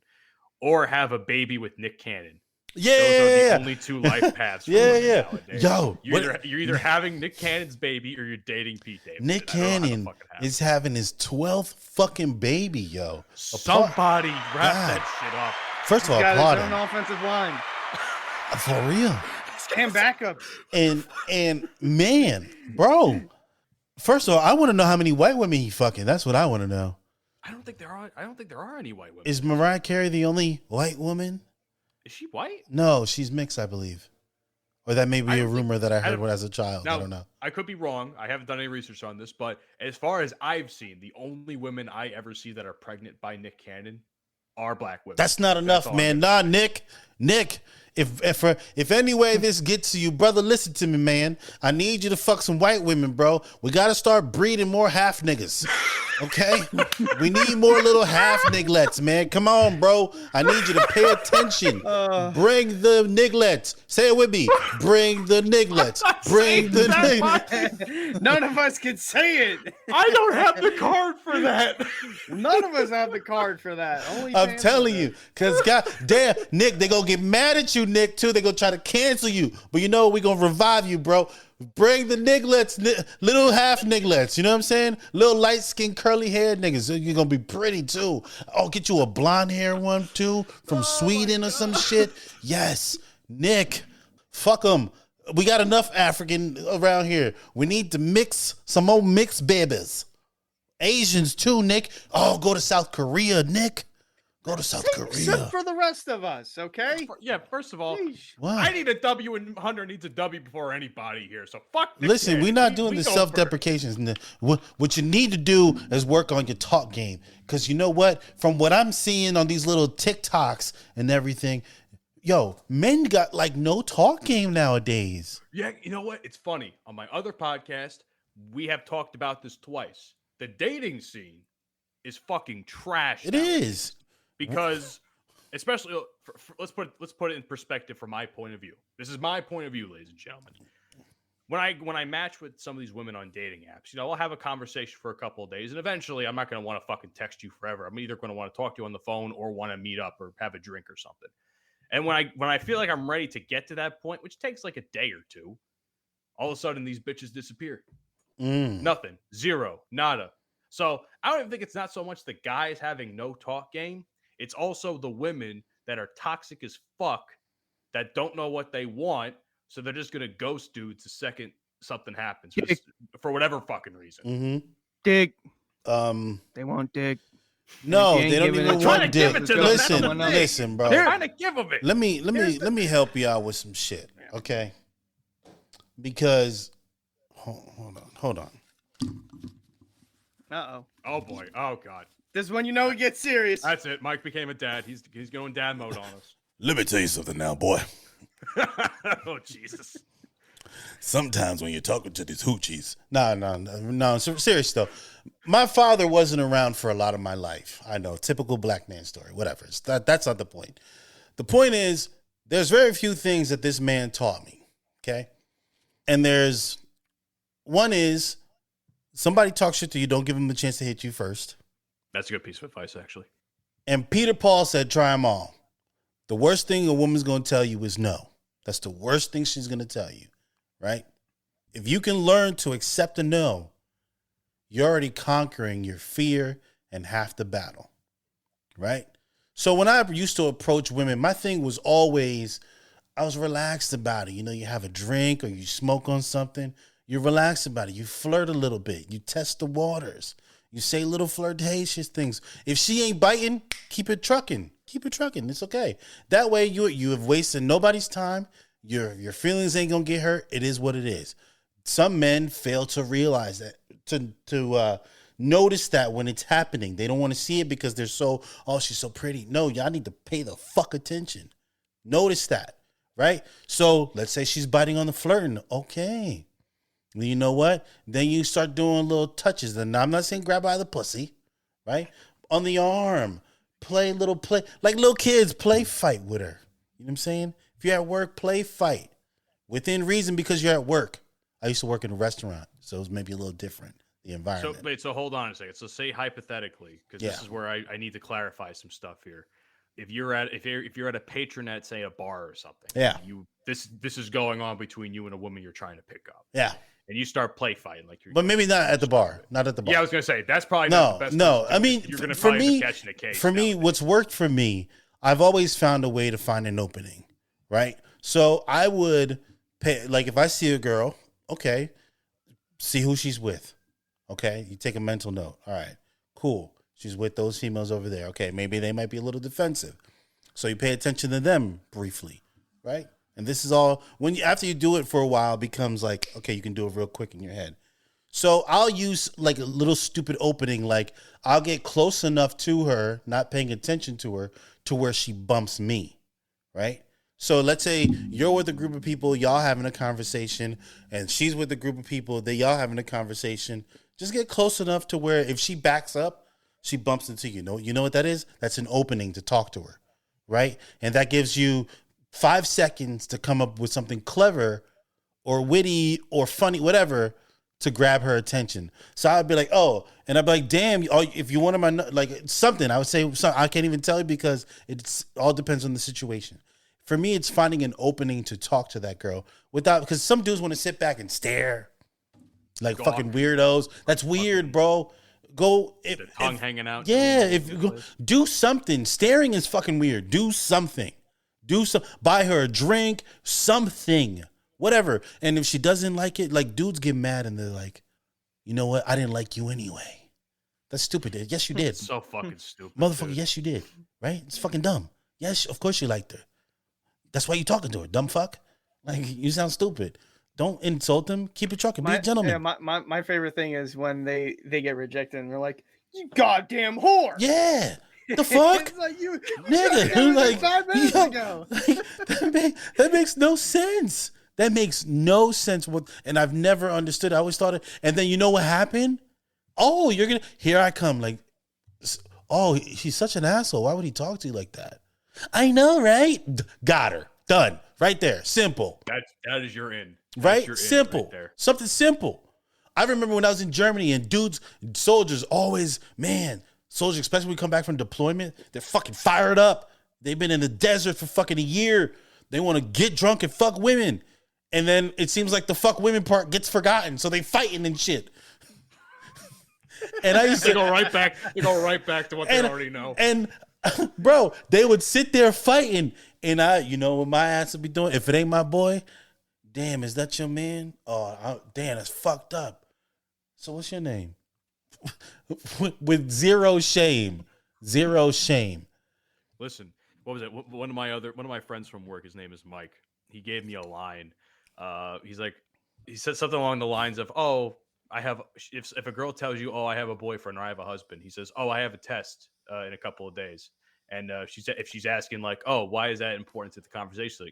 or have a baby with Nick Cannon. Yeah, Those are the only two life paths. For women nowadays. Yo, you're either having Nick Cannon's baby or you're dating Pete Davidson. Nick Cannon is having his 12th fucking baby, yo. Somebody wrap that shit up. First of all, Got applaud his him. own offensive line. For real. And backup. And man, bro. First of all, I want to know how many white women he fucking. That's what I want to know. I don't think there are any white women. Is Mariah Carey the only white woman? Is she white? No, she's mixed, I believe. Or that may be a rumor that I heard when as a child. Now, I don't know. I could be wrong. I haven't done any research on this, but as far as I've seen, the only women I ever see that are pregnant by Nick Cannon are black women. That's not enough, man. Nah, Nick, if any way this gets to you, brother, listen to me, man. I need you to fuck some white women, bro. We got to start breeding more half niggas. Okay? We need more little half nigglets, man. Come on, bro. I need you to pay attention. Bring the nigglets. Say it with me. Bring the nigglets. Bring the nigglets. None of us can say it. I don't have the card for that. None of us have the card for that. Only I'm telling you, because God damn, Nick, they gonna get mad at you, Nick, too. They gonna try to cancel you. But you know, we gonna revive you, bro. Bring the nigglets, little half nigglets. You know what I'm saying? Little light-skinned, curly-haired niggas. So you're gonna be pretty, too. Oh, get you a blonde hair one, too, from Sweden or some shit. Yes, Nick. Fuck them. We got enough African around here. We need to mix some more mixed babies. Asians, too, Nick. Oh, go to South Korea, Nick. Go to South Korea. Except for the rest of us, okay? Yeah, first of all, What? I need a W and Hunter needs a W before anybody here. So fuck Nick Listen, Cannon. we're not doing the go self-deprecations. What you need to do is work on your talk game. Because you know what? From what I'm seeing on these little TikToks and everything, yo, men got like no talk game nowadays. Yeah, you know what? It's funny. On my other podcast, we have talked about this twice. The dating scene is fucking trash. It is. Because, especially, let's put it in perspective from my point of view. This is my point of view, ladies and gentlemen. When I match with some of these women on dating apps, I'll have a conversation for a couple of days, and eventually, I'm not going to want to fucking text you forever. I'm either going to want to talk to you on the phone or want to meet up or have a drink or something. And when I feel like I'm ready to get to that point, which takes like a day or two, all of a sudden these bitches disappear. Nothing, zero, nada. So I don't even think it's not so much the guys having no talk game. It's also the women that are toxic as fuck that don't know what they want. So they're just going to ghost dudes the second something happens for whatever fucking reason. Mm-hmm. Dick. They want dick. No, they don't even want dick. Listen, listen, bro. They're trying to give them it. Let me help you out with some shit, okay? Because hold on. Uh-oh. Oh boy. Oh god. This is when you know it gets serious. That's it. Mike became a dad. He's going dad mode on us. Let me tell you something now, boy. Oh Jesus. Sometimes when you're talking to these hoochies, no. Serious though. My father wasn't around for a lot of my life. I know, typical black man story. Whatever. That's not the point. The point is, there's very few things that this man taught me. Okay, and there's one is somebody talks shit to you, don't give them a chance to hit you first. That's a good piece of advice, actually. And Peter Paul said, try them all. The worst thing a woman's going to tell you is no. That's the worst thing she's going to tell you, right? If you can learn to accept a no, you're already conquering your fear and half the battle, right? So when I used to approach women, my thing was always, I was relaxed about it. You know, you have a drink or you smoke on something, you're relaxed about it. You flirt a little bit. You test the waters. You say little flirtatious things. If she ain't biting, keep it trucking. Keep it trucking. It's okay. That way you have wasted nobody's time. Your feelings ain't gonna get hurt. It is what it is. Some men fail to realize that, to notice that when it's happening. They don't want to see it because they're so, oh, she's so pretty. No, y'all need to pay the fuck attention. Notice that, right? So let's say she's biting on the flirting. Okay. You know what? Then you start doing little touches. And I'm not saying grab by the pussy, right? On the arm. Play, like little kids, play fight with her. You know what I'm saying? If you're at work, play fight. Within reason, because you're at work. I used to work in a restaurant, so it was maybe a little different, the environment. So hold on a second. So say hypothetically, because this is where I need to clarify some stuff here. If you're at a patronette, say a bar or something, this is going on between you and a woman you're trying to pick up. Yeah. And you start play fighting but maybe not at the bar. Not at the bar. Yeah, I was gonna say that's probably not the best. No. I mean, you're gonna for me, catching a case. For me, what's worked for me, I've always found a way to find an opening, right? So I would pay, like if I see a girl, okay, see who she's with, okay. You take a mental note. All right, cool. She's with those females over there. Okay, maybe they might be a little defensive, so you pay attention to them briefly, right? And this is all after you do it for a while, it becomes like, okay, you can do it real quick in your head. So I'll use like a little stupid opening, like I'll get close enough to her, not paying attention to her, to where she bumps me, right? So let's say you're with a group of people, y'all having a conversation, and she's with a group of people, y'all having a conversation. Just get close enough to where if she backs up, she bumps into you. You know what that is? That's an opening to talk to her, right? And that gives you 5 seconds to come up with something clever or witty or funny, whatever, to grab her attention. So I'd be like, oh, and I'd be like, damn, if you wanted my, like something, I would say, I can't even tell you because it's all depends on the situation. For me, it's finding an opening to talk to that girl because some dudes want to sit back and stare like fucking weirdos. That's weird, bro. The tongue hanging out. Yeah, do something. Staring is fucking weird. Do something. Buy her a drink, something, whatever. And if she doesn't like it, like dudes get mad and they're like, you know what? I didn't like you anyway. That's stupid. Yes, you did. It's so fucking stupid. Motherfucker, dude. Yes, you did. Right? It's fucking dumb. Yes, of course you liked her. That's why you talking to her, dumb fuck. Like, you sound stupid. Don't insult them. Keep it trucking. Be a gentleman. Yeah, my favorite thing is when they get rejected and they're like, you goddamn whore. Yeah. The fuck? It's like you nigga, like 5 minutes ago. That makes no sense. That makes no sense. And I've never understood. I always thought it. And then you know what happened? Oh, here I come. Like, oh, he's such an asshole. Why would he talk to you like that? I know, right? Got her. Done. Right there. Simple. That is your end. Right? Simple. Right there. Something simple. I remember when I was in Germany and soldiers always, soldiers, especially when we come back from deployment, they're fucking fired up. They've been in the desert for fucking a year. They want to get drunk and fuck women. And then it seems like the fuck women part gets forgotten. So they fighting and shit. And I used to go right back. They go right back to what they already know. And bro, they would sit there fighting. And you know what my ass would be doing? If it ain't my boy, damn, is that your man? Oh, damn, that's fucked up. So what's your name? With zero shame. Listen, what was it? One of my friends from work, his name is Mike. He gave me a line. He said something along the lines of, "Oh, if a girl tells you, oh, I have a boyfriend or I have a husband," he says, "Oh, I have a test in a couple of days." And if she's asking like, "Oh, why is that important to the conversation?"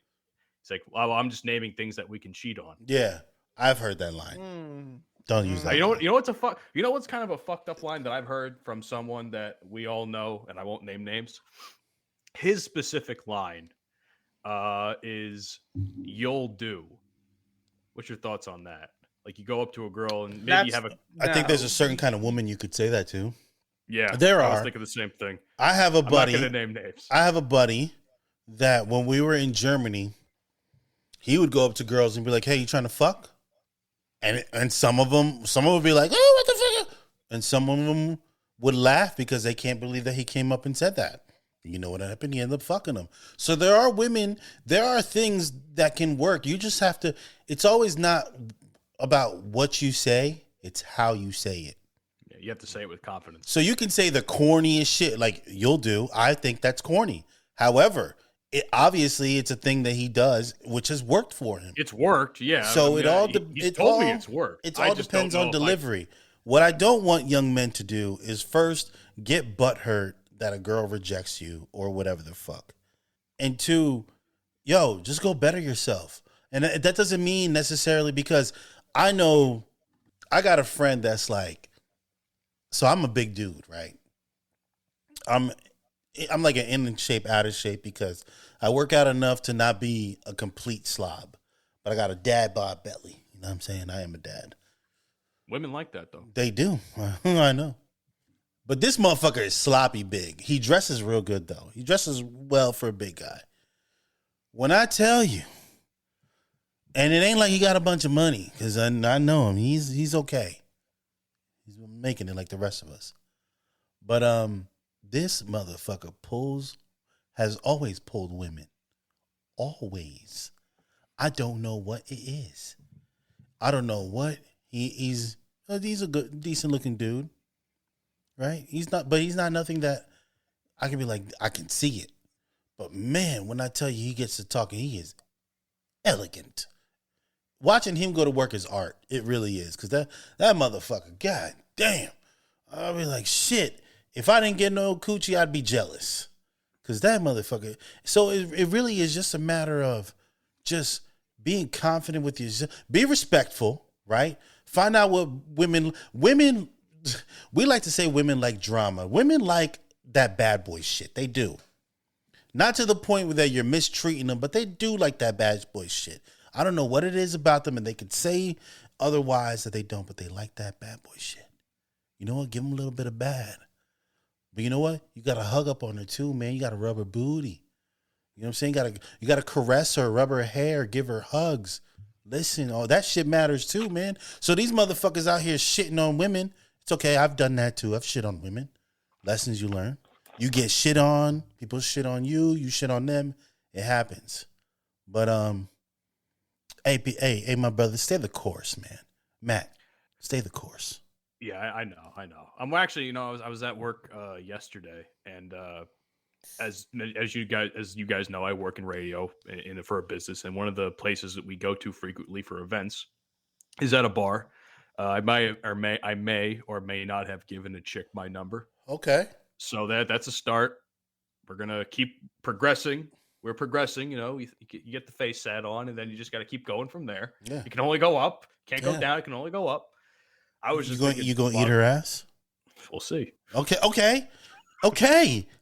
It's like, "Well, I'm just naming things that we can cheat on." Yeah, I've heard that line. Don't use that. You know what's kind of a fucked up line that I've heard from someone that we all know, and I won't name names. His specific line is "You'll do." What's your thoughts on that? Like you go up to a girl and maybe you have a. I think there's a certain kind of woman you could say that to. Yeah, There I was are. thinking the same thing. I have a buddy. I'm not gonna name names. I have a buddy that when we were in Germany, he would go up to girls and be like, "Hey, you trying to fuck?" And some of them would be like, "Oh, what the fuck?" And some of them would laugh because they can't believe that he came up and said that. You know what happened? He ended up fucking them. So there are women, there are things that can work. You just have to. It's always not about what you say; it's how you say it. Yeah, you have to say it with confidence. So you can say the corniest shit like you'll do. I think that's corny. However, obviously it's a thing that he does, which has worked for him. It's worked, yeah. So it all he told me it's worked. It all depends on delivery. What I don't want young men to do is first get butthurt that a girl rejects you or whatever the fuck, and two, just go better yourself. And that doesn't mean necessarily because I know I got a friend that's like, so I'm a big dude, right? I'm like an in shape, out of shape because I work out enough to not be a complete slob, but I got a dad bod belly. You know what I'm saying? I am a dad. Women like that though. They do. I know. But this motherfucker is sloppy big. He dresses real good though. He dresses well for a big guy. When I tell you, and it ain't like he got a bunch of money because I know him. He's okay. He's making it like the rest of us. But this motherfucker has always pulled women. Always. I don't know what it is. I don't know what he's a good, decent looking dude. Right? He's not nothing that I can be like, I can see it. But man, when I tell you he gets to talking, he is elegant. Watching him go to work is art. It really is. Because that motherfucker, god damn. I'll be like, shit. If I didn't get no coochie, I'd be jealous. Because that motherfucker. So it really is just a matter of just being confident with yourself. Be respectful, right? Find out what women, we like to say women like drama. Women like that bad boy shit. They do. Not to the point where you're mistreating them, but they do like that bad boy shit. I don't know what it is about them, and they could say otherwise that they don't, but they like that bad boy shit. You know what? Give them a little bit of bad. But you know what? You got to hug up on her too, man. You got to rub her booty. You know what I'm saying? You got to caress her, rub her hair, give her hugs. Listen, that shit matters too, man. So these motherfuckers out here shitting on women. It's okay. I've done that too. I've shit on women. Lessons you learn. You get shit on. People shit on you. You shit on them. It happens. But hey, my brother, stay the course, man. Matt, stay the course. Yeah, I know. I'm actually, I was at work yesterday, and as you guys know, I work in radio for a business, and one of the places that we go to frequently for events is at a bar. I may or may not have given a chick my number. Okay. So that's a start. We're gonna keep progressing. We're progressing. You get the face set on, and then you just got to keep going from there. Yeah. You can only go up. Can't go down. It can only go up. I was just you gonna eat her ass? We'll see. Okay.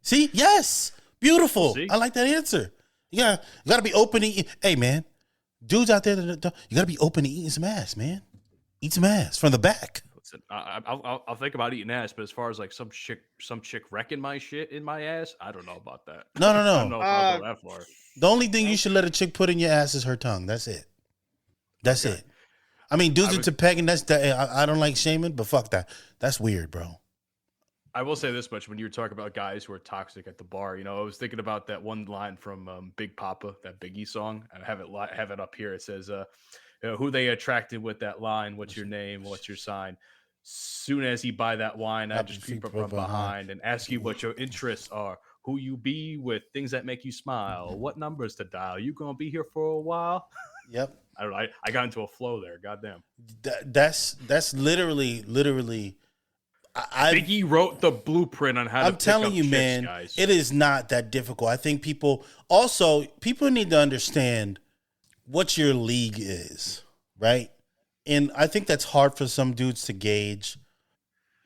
See, yes, beautiful. We'll I like that answer. Yeah, you gotta be open to eat. Hey, man, dudes out there, you gotta be open to eating some ass, man. Eat some ass from the back. Listen, I'll think about eating ass, but as far as like some chick wrecking my shit in my ass, I don't know about that. No. I don't know if I'll go that far. The only thing you should let a chick put in your ass is her tongue. That's it. That's it. I mean, dudes into pegging. I don't like shaming, but fuck that. That's weird, bro. I will say this much: when you were talking about guys who are toxic at the bar, I was thinking about that one line from Big Papa, that Biggie song. I have it up here. It says, "Who they attracted with that line? What's your name? What's your sign?" Soon as he buy that wine, I just creep up from behind and ask you what your interests are, who you be with, things that make you smile, what numbers to dial. You gonna be here for a while? Yep. I don't know. I got into a flow there. Goddamn. That's literally. Biggie wrote the blueprint on how to. I'm telling you, man, guys. It is not that difficult. I think people need to understand what your league is, right? And I think that's hard for some dudes to gauge.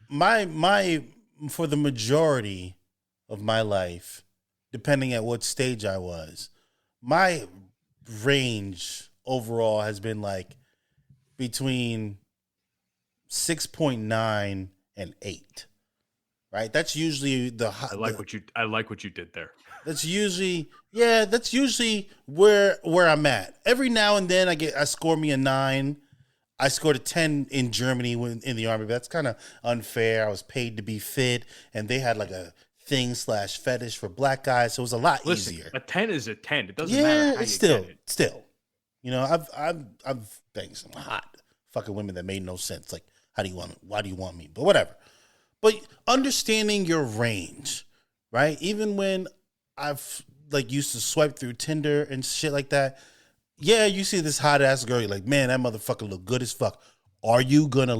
For the majority of my life, depending at what stage I was, my range overall has been like between 6.9 and 8. right? That's usually I like what you did there. That's usually where I'm at. Every now and then I score me a 9. I scored a 10 in Germany in the Army, but that's kind of unfair. I was paid to be fit, and they had like a thing/fetish for black guys, so it was a lot easier. A 10 is a 10. It doesn't matter how you get it. Still. You know, I've banged some hot fucking women that made no sense. Like, why do you want me? But whatever. But understanding your range, right? Even when I've like used to swipe through Tinder and shit like that. Yeah, you see this hot ass girl, you're like, man, that motherfucker look good as fuck. Are you gonna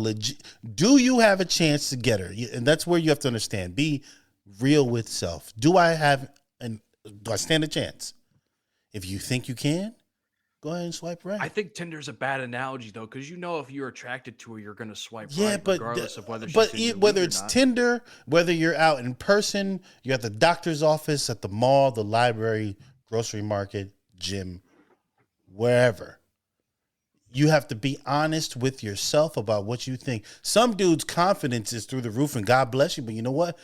do you have a chance to get her? And that's where you have to understand. Be real with self. Do I stand a chance? If you think you can, go ahead and swipe right. I think Tinder's a bad analogy though, because if you're attracted to her, you're gonna swipe right, but regardless of whether whether it's Tinder, whether you're out in person, you're at the doctor's office, at the mall, the library, grocery market, gym, wherever. You have to be honest with yourself about what you think. Some dudes' confidence is through the roof, and God bless you. But you know what?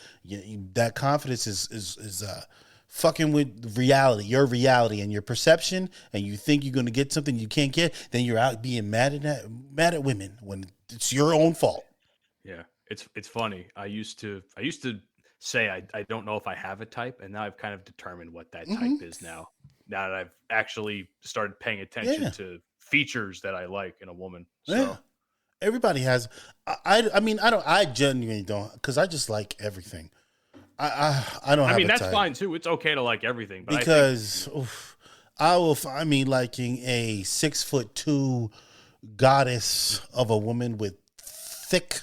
That confidence is fucking with reality, your reality and your perception. And you think you're going to get something you can't get. Then you're out being mad at women when it's your own fault. Yeah, it's funny. I used to say I don't know if I have a type, and now I've kind of determined what that type is now. Now that I've actually started paying attention to features that I like in a woman. So everybody has. I genuinely don't, because I just like everything. I don't. I mean, that's type. fine too. It's okay to like everything, but because I will find me liking a 6'2" goddess of a woman with thick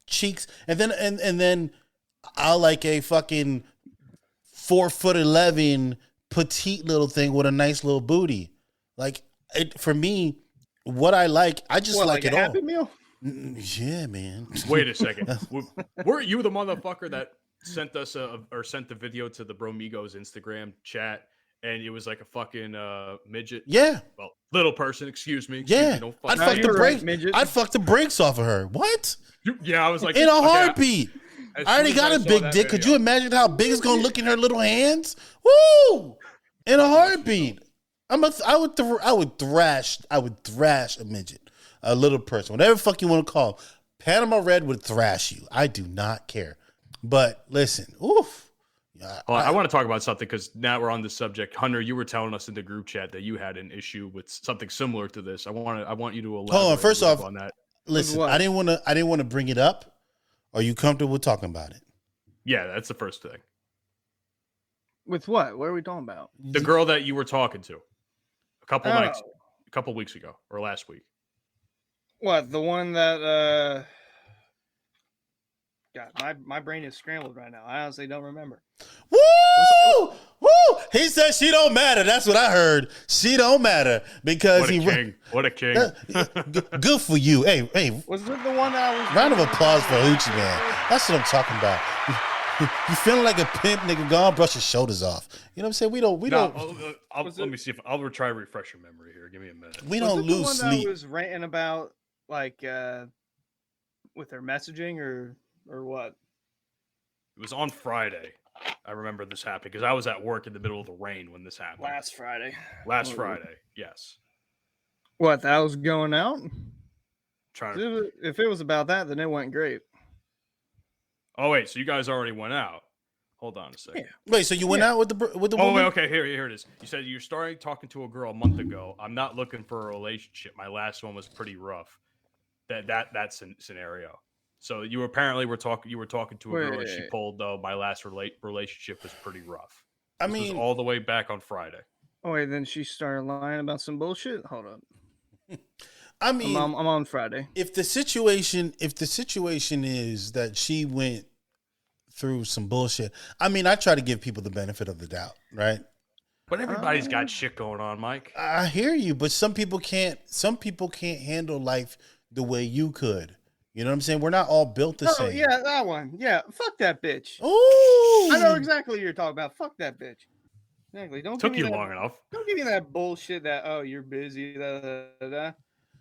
cheeks, and then I'll like a fucking 4'11" petite little thing with a nice little booty. Like for me, what I like, I just like it all. Happy Meal? Yeah, man. Wait a second. Weren't you the motherfucker that sent us sent the video to the Bromigos Instagram chat, and it was like a fucking midget? Yeah. Well, little person. Excuse me. I'd fuck the brakes off of her. What? Yeah, I was like in a heartbeat. I already got a big dick. Could you imagine how big it's gonna look in her little hands? Woo! In a heartbeat. I would thrash a midget, a little person, whatever the fuck you want to call. Panama Red would thrash you. I do not care. But listen, oof. I want to talk about something because now we're on this subject. Hunter, you were telling us in the group chat that you had an issue with something similar to this. I want you to elaborate. Hold on. First off, on that. Listen, I didn't want to bring it up. Are you comfortable with talking about it? Yeah, that's the first thing. With what? What are we talking about? The girl that you were talking to a couple weeks ago or last week. What? The one that God, my brain is scrambled right now. I honestly don't remember. Woo! Woo! He said she don't matter. That's what I heard. She don't matter because What a king. Good for you. Hey. Was it the one that I was? Round of applause for Hoochie Man. That's what I'm talking about. You feeling like a pimp, nigga? Go on, brush your shoulders off. You know what I'm saying? We don't. Let me see if I'll try to refresh your memory here. Give me a minute. We don't lose the one sleep. That I was ranting about, like, with her messaging or what? It was on Friday. I remember this happening because I was at work in the middle of the rain when this happened. Last Friday, yes. What? That was going out? If it was about that, then it went great. Oh wait, so you guys already went out? Hold on a second. Yeah. Wait, so you went out with the woman? Oh wait, okay, here it is. You said you're starting talking to a girl a month ago. I'm not looking for a relationship. My last one was pretty rough. That's a scenario. So you apparently were talking to a girl and she pulled, my last relationship was pretty rough. This was all the way back on Friday. Oh wait, then she started lying about some bullshit? Hold up. I mean, I'm on Friday. If the situation is that she went through some bullshit, I mean, I try to give people the benefit of the doubt, right? But everybody's got shit going on, Mike. I hear you, but some people can't handle life the way you could. You know what I'm saying? We're not all built the same. Yeah, that one. Yeah, fuck that bitch. Ooh. I know exactly what you're talking about. Fuck that bitch. Exactly. Took you long enough. Don't give me that bullshit that you're busy.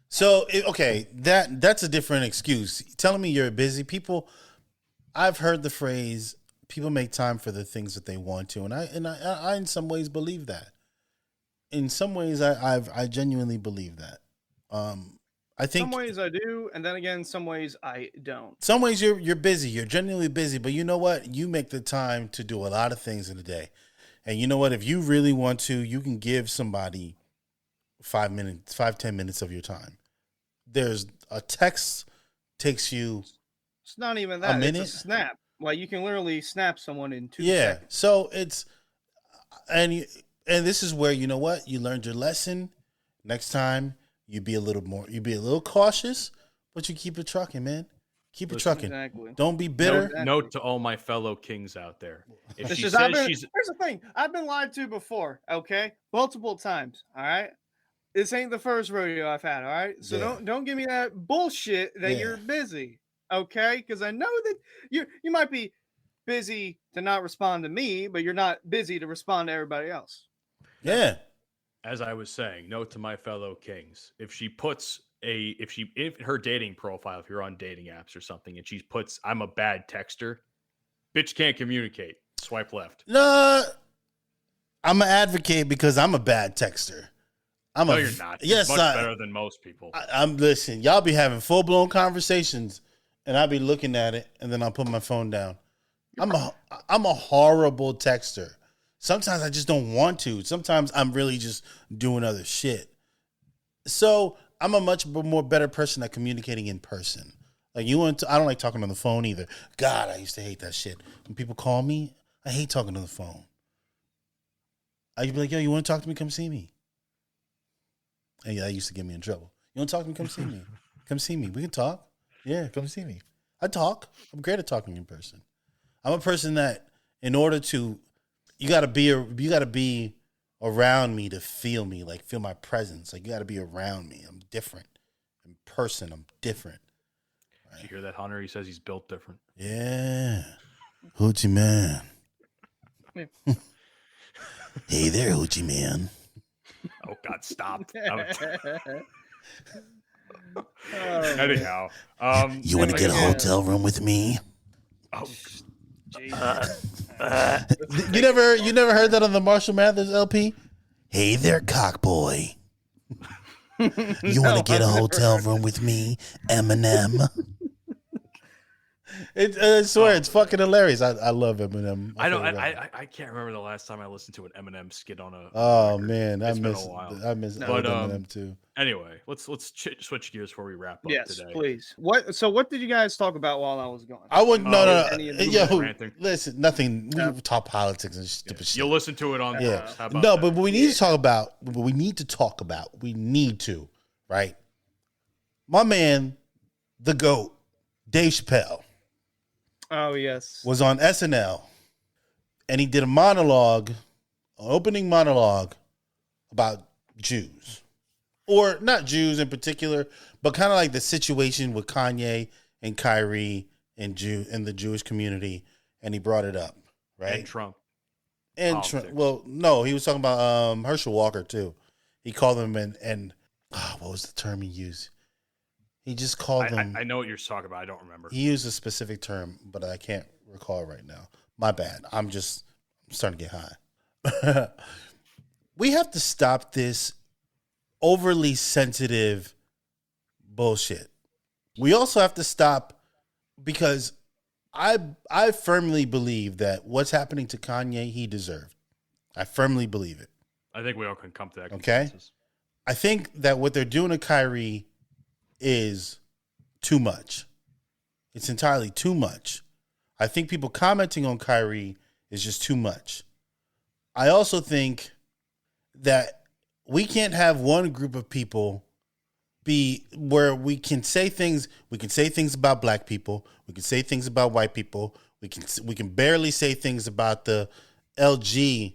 So okay, that's a different excuse. Telling me you're busy, people I've heard the phrase, people make time for the things that they want to. And I in some ways believe that. In some ways, I genuinely believe that. I think some ways I do, and then again, some ways I don't. Some ways you're busy. You're genuinely busy, but you know what? You make the time to do a lot of things in a day. And you know what? If you really want to, you can give somebody 10 minutes of your time. There's a text takes you It's not even that. a minute. It's a snap. Like you can literally snap someone in 2 Yeah. seconds. So it's and this is where you know what? You learned your lesson. Next time you be a little cautious, but you keep it trucking, man. Keep it trucking. Exactly. Don't be bitter. Exactly. Note to all my fellow kings out there. If It's she just, says here's the thing. I've been lied to before, okay? Multiple times, all right? This ain't the first rodeo I've had, all right? So Yeah. don't give me that bullshit that you're busy, okay? Because I know that you might be busy to not respond to me, but you're not busy to respond to everybody else. Yeah. as I was saying, note to my fellow kings. If she puts if her dating profile, if you're on dating apps or something, and she puts, I'm a bad texter, bitch can't communicate. Swipe left. No, I'm an advocate because I'm a bad texter. No, you're not. Yes, You're much better than most people. I'm listen. Y'all be having full blown conversations, and I'll be looking at it, and then I'll put my phone down. I'm a horrible texter. Sometimes I just don't want to. Sometimes I'm really just doing other shit. So I'm a much more better person at communicating in person. Like I don't like talking on the phone either. God, I used to hate that shit. When people call me, I hate talking on the phone. I'd be like, yo, you want to talk to me? Come see me. And that used to get me in trouble. You want to talk to me? Come see me. Come see me. We can talk. Yeah, come see me. I talk. I'm great at talking in person. I'm a person that, in order to, you gotta be around me to feel me, like feel my presence. Like you gotta be around me. I'm different. In person, I'm different. Right? You hear that, Hunter? He says he's built different. Yeah. Hoochie man. Hey there, Hoochie man. Oh God, stop. Anyhow, you want to get a hotel room with me? Oh, you never heard that on the Marshall Mathers LP? Hey there, cockboy. You want to get a hotel room with me, Eminem? I swear, it's fucking hilarious. I love Eminem. I can't remember the last time I listened to an Eminem skit on a. Oh record. man, I miss but, Eminem too. Anyway, let's switch gears before we wrap up yes, today. Please. What did you guys talk about while I was gone? I wouldn't. No. Yo, ranting? listen, nothing. We talk politics and stupid shit. You'll listen to it on. Yeah. How about no, that? but we need to talk about. We need to, right? My man, the GOAT, Dave Chappelle. Oh yes, was on SNL, and he did an opening monologue about Jews, or not Jews in particular, but kind of like the situation with Kanye and Kyrie and the Jewish community, and he brought it up, right? And Trump. Well, no, he was talking about Herschel Walker too. He called him and what was the term he used? He just called them. I know what you're talking about. I don't remember. He used a specific term, but I can't recall right now. My bad. I'm starting to get high. We have to stop this overly sensitive bullshit. We also have to stop because I firmly believe that what's happening to Kanye, he deserved. I firmly believe it. I think we all can come to that consensus. Okay? I think that what they're doing to Kyrie is too much. It's entirely too much. I think people commenting on Kyrie is just too much. I also think that we can't have one group of people be where we can say things about black people, we can say things about white people, we can barely say things about the LG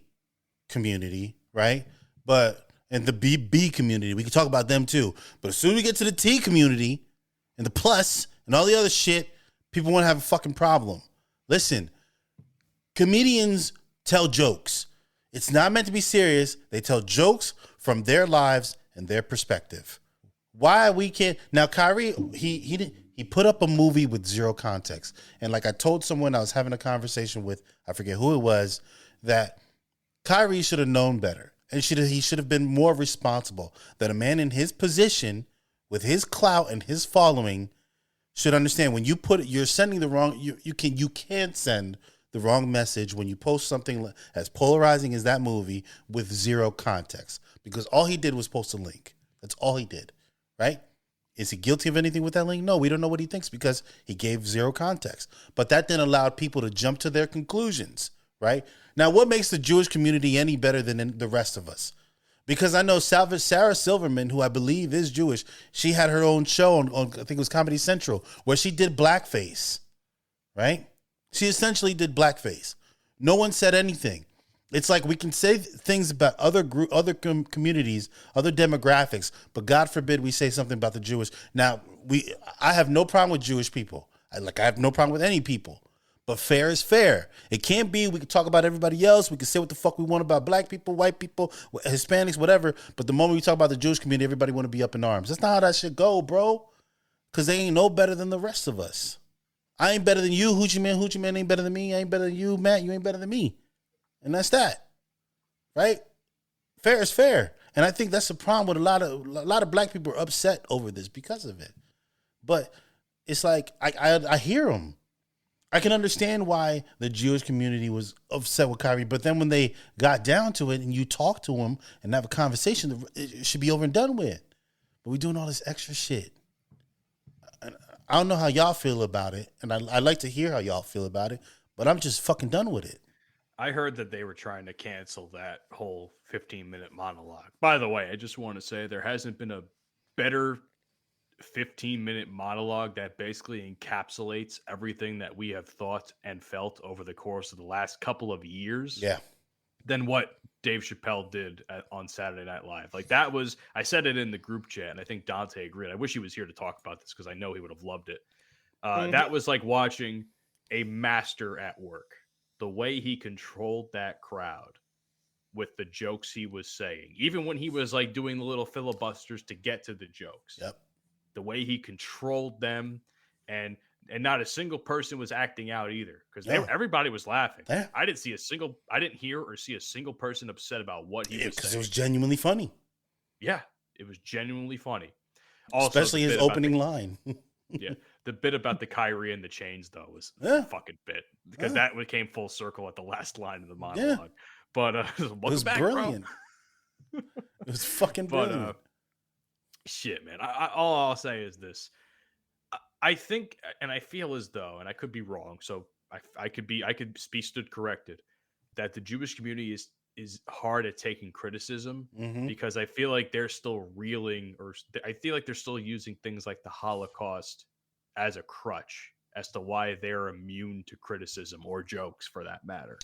community, right? And the BB community, we can talk about them too. But as soon as we get to the T community and the plus and all the other shit, people want to have a fucking problem. Listen, comedians tell jokes. It's not meant to be serious. They tell jokes from their lives and their perspective. Why we can't now? Kyrie, he He put up a movie with zero context. And like I told someone I was having a conversation with, I forget who it was, that Kyrie should have known better. And he should have been more responsible. That a man in his position, with his clout and his following, should understand when you you're sending the wrong, you can't send the wrong message when you post something as polarizing as that movie with zero context. Because all he did was post a link. That's all he did, right? Is he guilty of anything with that link? No, we don't know what he thinks because he gave zero context. But that then allowed people to jump to their conclusions, right? Now, what makes the Jewish community any better than the rest of us? Because I know Sarah Silverman, who I believe is Jewish, she had her own show on I think it was Comedy Central, where she did blackface, right? She essentially did blackface. No one said anything. It's like we can say things about other communities, other demographics, but God forbid we say something about the Jewish. Now, I have no problem with Jewish people. I have no problem with any people. But fair is fair. It can't be we can talk about everybody else. We can say what the fuck we want about black people, white people, Hispanics, whatever. But the moment we talk about the Jewish community, everybody want to be up in arms. That's not how that should go, bro. Because they ain't no better than the rest of us. I ain't better than you. Hoochie Man ain't better than me. I ain't better than you, Matt. You ain't better than me. And that's that, right? Fair is fair. And I think that's the problem with a lot of black people are upset over this because of it. But it's like, I hear them. I can understand why the Jewish community was upset with Kyrie, but then when they got down to it and you talk to them and have a conversation, it should be over and done with. But we're doing all this extra shit. I don't know how y'all feel about it, and I'd like to hear how y'all feel about it, but I'm just fucking done with it. I heard that they were trying to cancel that whole 15-minute monologue. By the way, I just want to say there hasn't been a better 15-minute monologue that basically encapsulates everything that we have thought and felt over the course of the last couple of years. Yeah. Than what Dave Chappelle did on Saturday Night Live. Like that was, I said it in the group chat, and I think Dante agreed. I wish he was here to talk about this because I know he would have loved it. That was like watching a master at work. The way he controlled that crowd with the jokes he was saying, even when he was like doing the little filibusters to get to the jokes. Yep. The way he controlled them, and not a single person was acting out either because everybody was laughing. Yeah. I didn't hear or see a single person upset about what he was saying. Because it was genuinely funny. Yeah, it was genuinely funny. Also, especially his opening line. Yeah, the bit about the Kyrie and the chains though was a fucking bit because that came full circle at the last line of the monologue. Yeah. But it was back, brilliant. It was fucking brilliant. But shit, man. All I'll say is this. I think, and I feel as though, and I could be wrong, so I could be stood corrected, that the Jewish community is hard at taking criticism because I feel like they're still reeling, or I feel like they're still using things like the Holocaust as a crutch as to why they're immune to criticism or jokes for that matter.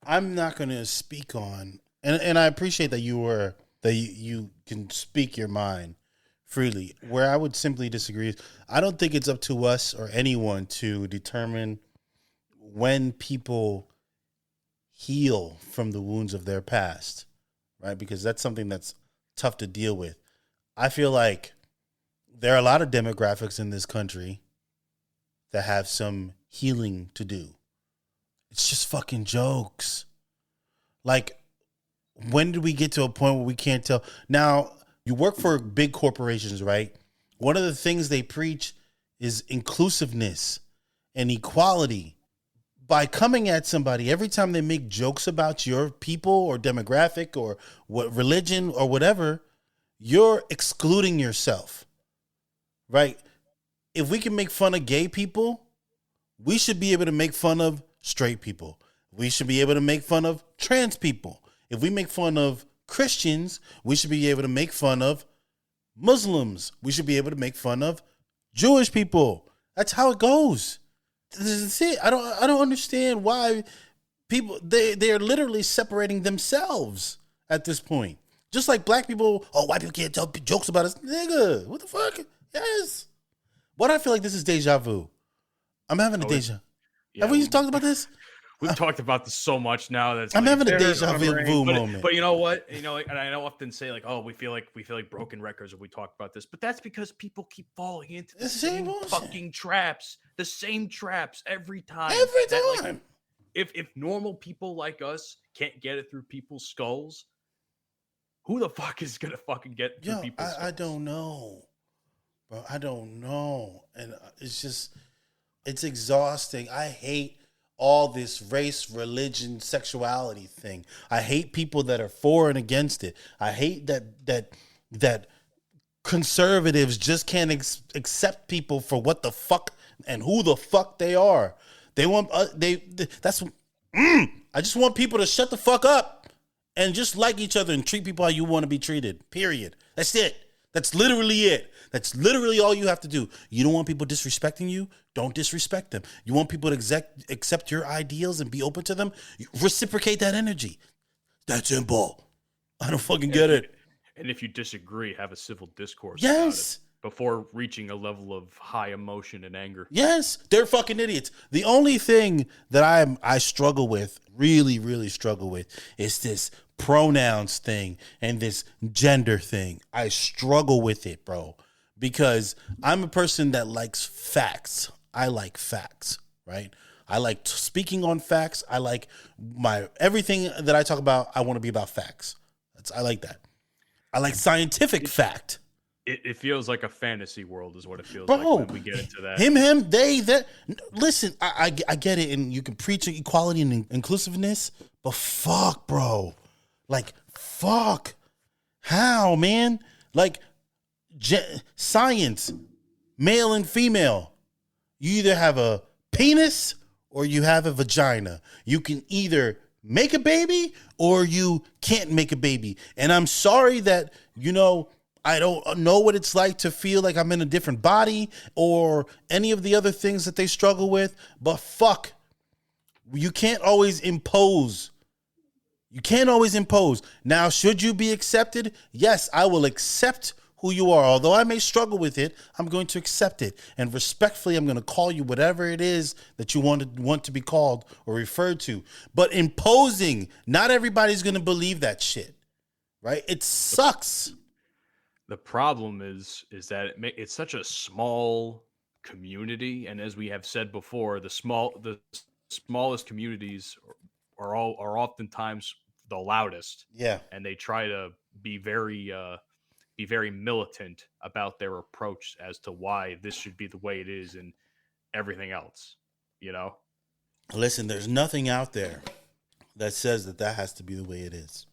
I'm not going to speak on, and I appreciate that you can speak your mind freely. Where I would simply disagree is I don't think it's up to us or anyone to determine when people heal from the wounds of their past, right? Because that's something that's tough to deal with. I feel like there are a lot of demographics in this country that have some healing to do. It's just fucking jokes. Like, when did we get to a point where we can't tell? Now, you work for big corporations, right? One of the things they preach is inclusiveness and equality. By coming at somebody every time they make jokes about your people or demographic or what religion or whatever, you're excluding yourself, right? If we can make fun of gay people, we should be able to make fun of straight people. We should be able to make fun of trans people. If we make fun of Christians, we should be able to make fun of Muslims. We should be able to make fun of Jewish people. That's how it goes. This is it. I don't understand why people they're literally separating themselves at this point. Just like black people, white people can't tell jokes about us. Nigga, what the fuck? Yes. What I feel like this is deja vu. I'm having a deja. Yeah, Have we talked about this? We've talked about this so much now that I'm having a There's deja my brain. vu moment. But you know what? And I often say like, oh, we feel like broken records if we talk about this. But that's because people keep falling into the same fucking traps, the same traps every time. Like, if normal people like us can't get it through people's skulls, who the fuck is gonna fucking get through people's skulls? I don't know, bro. I don't know, and it's exhausting. I hate all this race, religion, sexuality thing. I hate people that are for and against it. I hate that conservatives just can't accept people for what the fuck and who the fuck they are. They want I just want people to shut the fuck up and just like each other and treat people how you want to be treated. Period. That's it. That's literally it. That's literally all you have to do. You don't want people disrespecting you? Don't disrespect them. You want people to accept your ideals and be open to them? Reciprocate that energy. That's simple. I don't fucking get it. And if you disagree, have a civil discourse Yes. about it before reaching a level of high emotion and anger. Yes, they're fucking idiots. The only thing that I struggle with, really struggle with, is this pronouns thing and this gender thing. I struggle with it, bro, because I'm a person that likes facts. I like facts, right? I like speaking on facts. I like everything that I talk about. I want to be about facts. I like that. I like scientific fact. It feels like a fantasy world is what it feels Bro, like when we get into that. Him, they, that. Listen, I get it, and you can preach equality and inclusiveness, but fuck, bro. Like, fuck. How, man? Like, science, male and female. You either have a penis or you have a vagina. You can either make a baby or you can't make a baby. And I'm sorry that, I don't know what it's like to feel like I'm in a different body or any of the other things that they struggle with, but fuck, you can't always impose. You can't always impose. Now, should you be accepted? Yes, I will accept who you are. Although I may struggle with it, I'm going to accept it. And respectfully, I'm going to call you whatever it is that you want to be called or referred to. But imposing, not everybody's going to believe that shit, right? It sucks. The problem is that it's such a small community, and as we have said before, the smallest communities are oftentimes the loudest. Yeah, and they try to be very militant about their approach as to why this should be the way it is and everything else. Listen, there's nothing out there that says that has to be the way it is.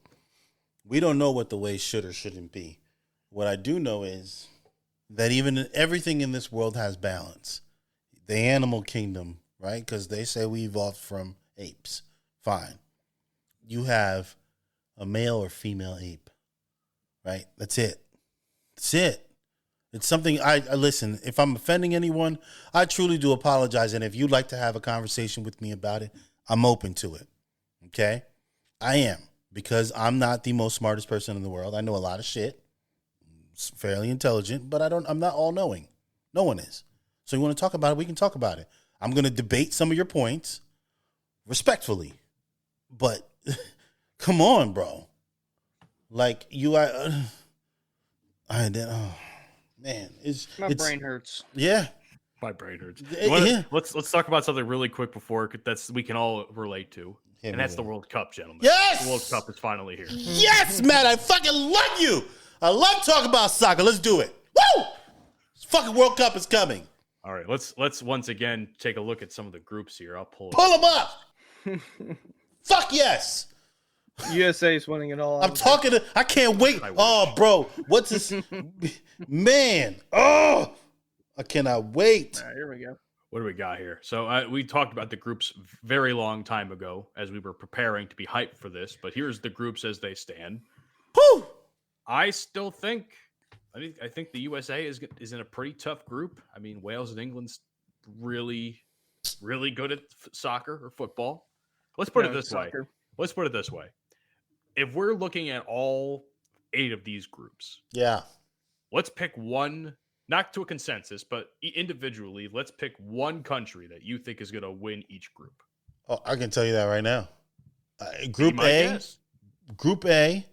We don't know what the way should or shouldn't be. What I do know is that everything in this world has balance. The animal kingdom, right? Because they say we evolved from apes. Fine. You have a male or female ape, right? That's it. That's it. It's something I listen. If I'm offending anyone, I truly do apologize. And if you'd like to have a conversation with me about it, I'm open to it. Okay? I am, because I'm not the most smartest person in the world. I know a lot of shit. Fairly intelligent, but I'm not all knowing. No one is. So you want to talk about it, we can talk about it. I'm going to debate some of your points respectfully, but come on, bro. Like man, it's My brain hurts. Yeah. My brain hurts. Yeah. Let's talk about something really quick before we can all relate to. And that's the World Cup, gentlemen. Yes! The World Cup is finally here. Yes, Matt, I fucking love you. I love talking about soccer. Let's do it. Woo! This fucking World Cup is coming. All right, let's once again take a look at some of the groups here. I'll pull them up. Fuck yes. USA's winning it all. I'm talking to. I can't wait. Oh, bro, what's this? Man, oh, I cannot wait. All right, here we go. What do we got here? So we talked about the groups very long time ago as we were preparing to be hyped for this, but here's the groups as they stand. Whew. I still think I think the USA is in a pretty tough group. I mean, Wales and England's really, really good at soccer or football. Let's put it this way. Let's put it this way. If we're looking at all 8 of these groups, yeah, let's pick one, not to a consensus, but individually, let's pick one country that you think is going to win each group. Oh, I can tell you that right now. Be Group my A. guess. Group A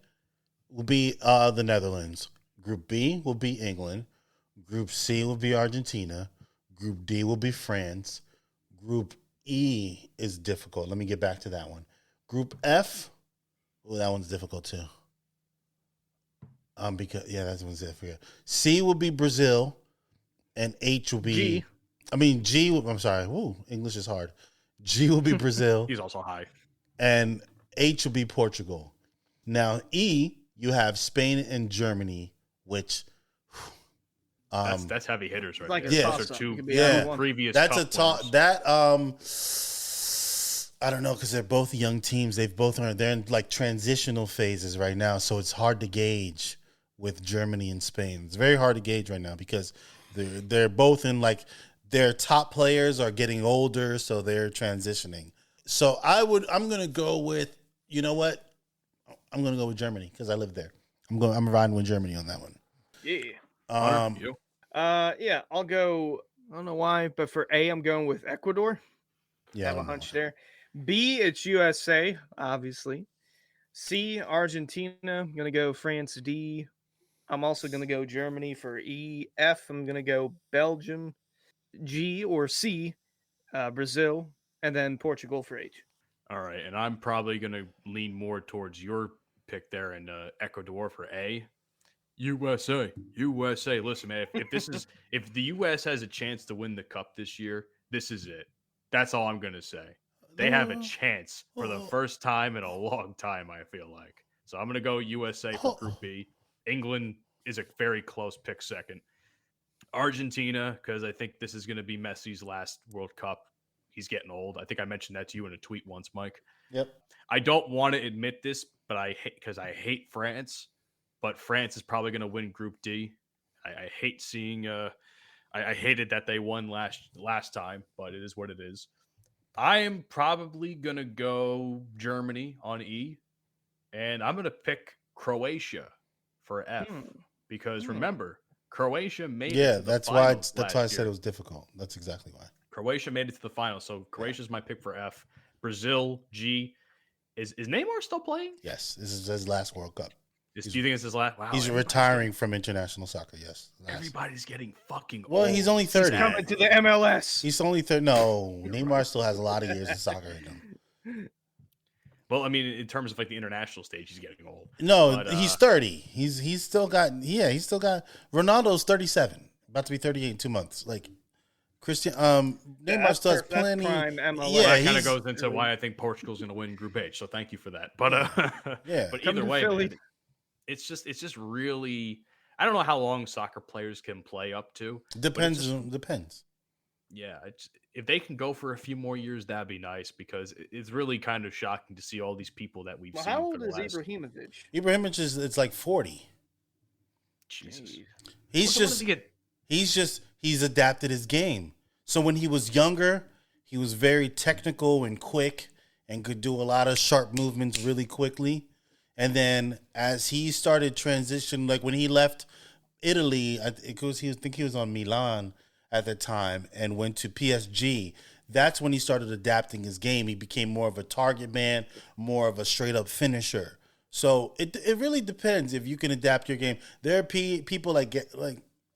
will be the Netherlands. Group B will be England. Group C will be Argentina. Group D will be France. Group E is difficult. Let me get back to that one. Group F, well, that one's difficult too. Because that one's difficult. C will be Brazil, and H will be G. I'm sorry. Ooh, English is hard. G will be Brazil. He's also high. And H will be Portugal. Now E, you have Spain and Germany, which that's heavy hitters right like there. a Those toss-up. are It could two be either one. previous. that's cup a talk. winners. That I don't know because they're both young teams. They're in like transitional phases right now, so it's hard to gauge with Germany and Spain. It's very hard to gauge right now because they're both in like their top players are getting older, so they're transitioning. So I'm gonna go with, you know what? I'm gonna go with Germany because I live there. I'm riding with Germany on that one. Yeah. You? Yeah, I'll go. I don't know why, but for A, I'm going with Ecuador. Yeah, I Have a don't know. hunch there. B, it's USA, obviously. C, Argentina. I'm gonna go France. D, I'm also gonna go Germany for E. F, I'm gonna go Belgium. G or C, Brazil, and then Portugal for H. All right, and I'm probably going to lean more towards your pick there in Ecuador for A. USA. Listen, man, if the US has a chance to win the cup this year, this is it. That's all I'm going to say. They have a chance for the first time in a long time, I feel like. So I'm going to go USA for Group B. England is a very close pick second. Argentina, because I think this is going to be Messi's last World Cup. He's getting old. I think I mentioned that to you in a tweet once, Mike. Yep. I don't want to admit this, but I hate France. But France is probably going to win Group D. I hate seeing. I hated that they won last time, but it is what it is. I am probably going to go Germany on E, and I'm going to pick Croatia for F because remember, Croatia made it to the that's finals why I last said year. it was difficult. That's exactly why. Croatia made it to the final, so Croatia's my pick for F. Brazil, G. Is Neymar still playing? Yes, this is his last World Cup. Do you think it's his last? Wow, He's retiring from international soccer. Yes. Everybody's getting fucking Well, old. he's only 30. Coming to the MLS. He's only 30. No, Neymar still has a lot of years of soccer in him. Well, I mean, in terms of like the international stage, he's getting old. No, But, he's 30. He's still got Ronaldo's 37, about to be 38 in 2 months. Like Neymar still has plenty. Prime MLS. Well, that kind of goes into why I think Portugal's going to win Group H. So thank you for that. But yeah, but Come either to way, Philly. man, it's just really. I don't know how long soccer players can play up to. Depends. Yeah, if they can go for a few more years, that'd be nice because it's really kind of shocking to see all these people that we've seen. How for old the is last... Ibrahimovic? Ibrahimovic it's like 40. Jesus, He's adapted his game. So when he was younger, he was very technical and quick and could do a lot of sharp movements really quickly. And then as he started transition, like when he left Italy, I think he was on Milan at the time and went to PSG. That's when he started adapting his game. He became more of a target man, more of a straight up finisher. So it really depends if you can adapt your game. There are people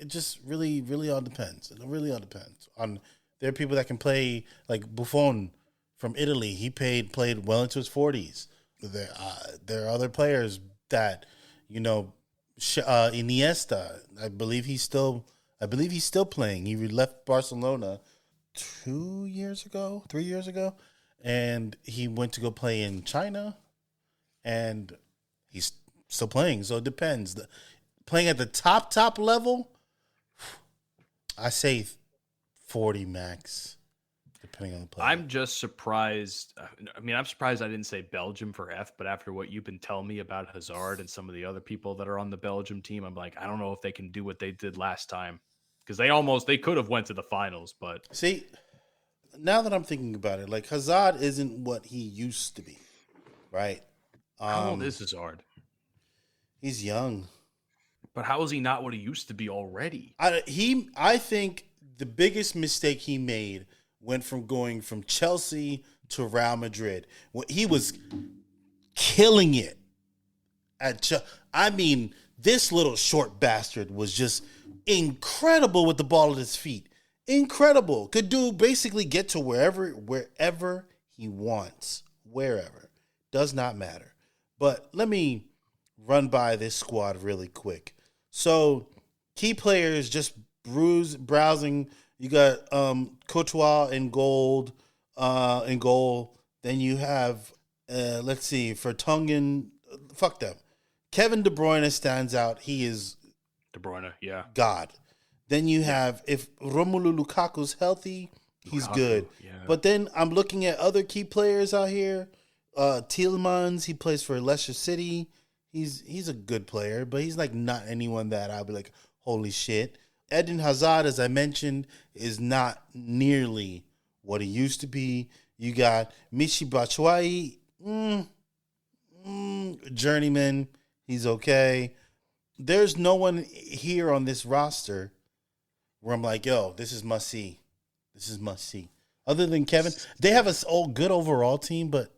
it just really all depends. It really all depends on. There are people that can play like Buffon from Italy. He played well into his 40s. There are other players that Iniesta. I believe he's still playing. He left Barcelona 3 years ago, and he went to go play in China, and he's still playing. So it depends. Playing at the top level, I say 40 max, depending on the player. I'm just surprised. I mean, I'm surprised I didn't say Belgium for F, but after what you've been telling me about Hazard and some of the other people that are on the Belgium team, I'm like, I don't know if they can do what they did last time because they could have went to the finals, but see, now that I'm thinking about it, like Hazard isn't what he used to be, right? How old is Hazard? He's young. But how is he not what he used to be already? I think the biggest mistake he made went from going from Chelsea to Real Madrid. He was killing it at this little short bastard was just incredible with the ball at his feet. Incredible. Could do basically get to wherever he wants. Wherever. Does not matter. But let me run by this squad really quick. So, key players just browsing. You got Courtois in goal. Then you have, let's see, Vertonghen. Fuck them. Kevin De Bruyne stands out. He is De Bruyne, yeah. God. Then you have, if Romelu Lukaku's healthy, he's good. Yeah. But then I'm looking at other key players out here. Tielemans, he plays for Leicester City. He's a good player, but he's like not anyone that I'll be like, holy shit. Eden Hazard, as I mentioned, is not nearly what he used to be. You got Michy Batshuayi, journeyman. He's okay. There's no one here on this roster where I'm like, yo, this is must see. This is must see. Other than Kevin, they have a good overall team, but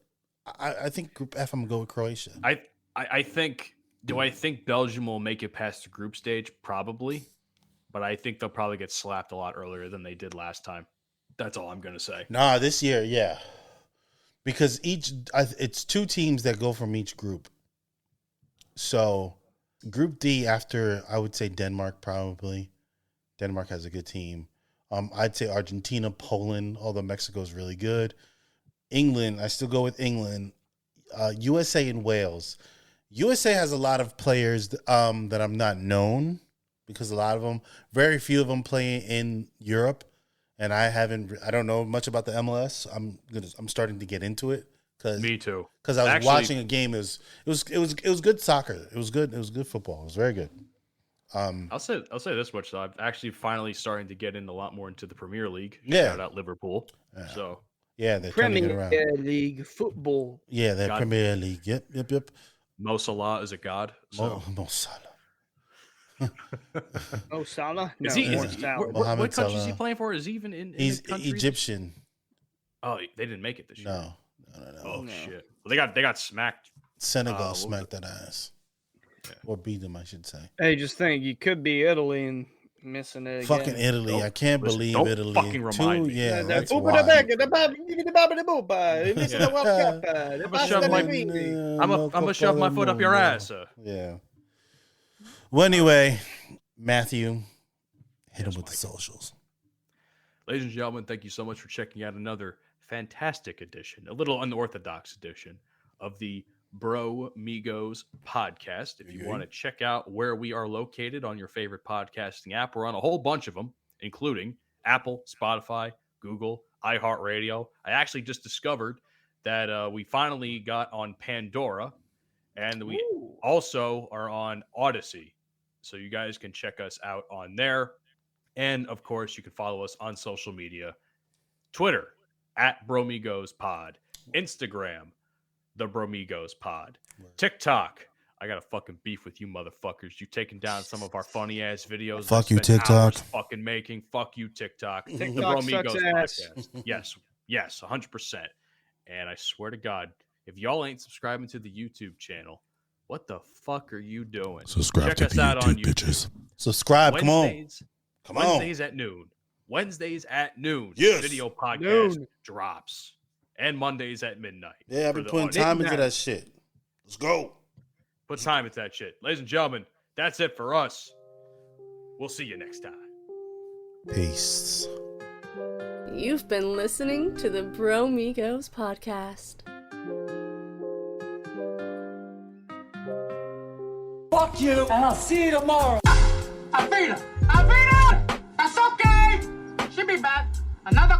I think Group F, I'm going to go with Croatia. I think, do I think Belgium will make it past the group stage? Probably. But I think they'll probably get slapped a lot earlier than they did last time. That's all I'm going to say. Nah, this year, yeah. Because it's 2 teams that go from each group. So, Group D after, I would say Denmark probably. Denmark has a good team. I'd say Argentina, Poland, although Mexico's really good. England, I still go with England. USA and Wales. USA has a lot of players that I'm not known because a lot of them, very few of them play in Europe, and I don't know much about the MLS. I'm starting to get into it. Me too. Because I was watching a game. It was good soccer. It was good football. It was very good. I'll say this much though. I'm actually finally starting to get in a lot more into the Premier League. Yeah. Shout out Liverpool. Yeah. So yeah, they're turning it around. Premier League football. Yeah, they're Premier League. Yep. Mo Salah is a god. So. Mo Salah. Oh, Salah? Is No, he? What country is he playing for? Is he even in? He's the country? Egyptian. Oh, they didn't make it this year. No. Oh No. shit! Well, they got smacked. Senegal smacked that ass, or beat them, I should say. Hey, just think, you could be Italy and missing it again. Fucking Italy! I can't believe don't Italy. fucking remind me. Yeah, that's I'm wild. gonna shove my foot up your ass. Yeah. Well, anyway, Matthew, hit him with the socials. Ladies and gentlemen, thank you so much for checking out another fantastic edition, a little unorthodox edition of the Bro Migos podcast. If you want to check out where we are located on your favorite podcasting app, we're on a whole bunch of them, including Apple, Spotify, Google, iHeartRadio. I actually just discovered that we finally got on Pandora, and we also are on Odyssey. So you guys can check us out on there. And, of course, you can follow us on social media. Twitter, @BroMigosPod. Instagram, The Bromigos Pod. TikTok, I got a fucking beef with you motherfuckers. You taking down some of our funny-ass videos. Fuck you, TikTok. Fucking making. Fuck you, TikTok. The TikTok Bromigos sucks ass. Podcast. Yes, 100%. And I swear to God, if y'all ain't subscribing to the YouTube channel, what the fuck are you doing? Subscribe Check to us the out on YouTube, YouTube. bitches. Subscribe, come on. Wednesdays at noon. Wednesdays at noon. Yes. Video podcast drops. And Mondays at midnight. Yeah, I've been putting time into that shit. Let's go. Put time into that shit. Ladies and gentlemen, that's it for us. We'll see you next time. Peace. You've been listening to the Bro Migos podcast. Fuck you, and I'll see you tomorrow. I beat her! That's okay! She'll be back. Another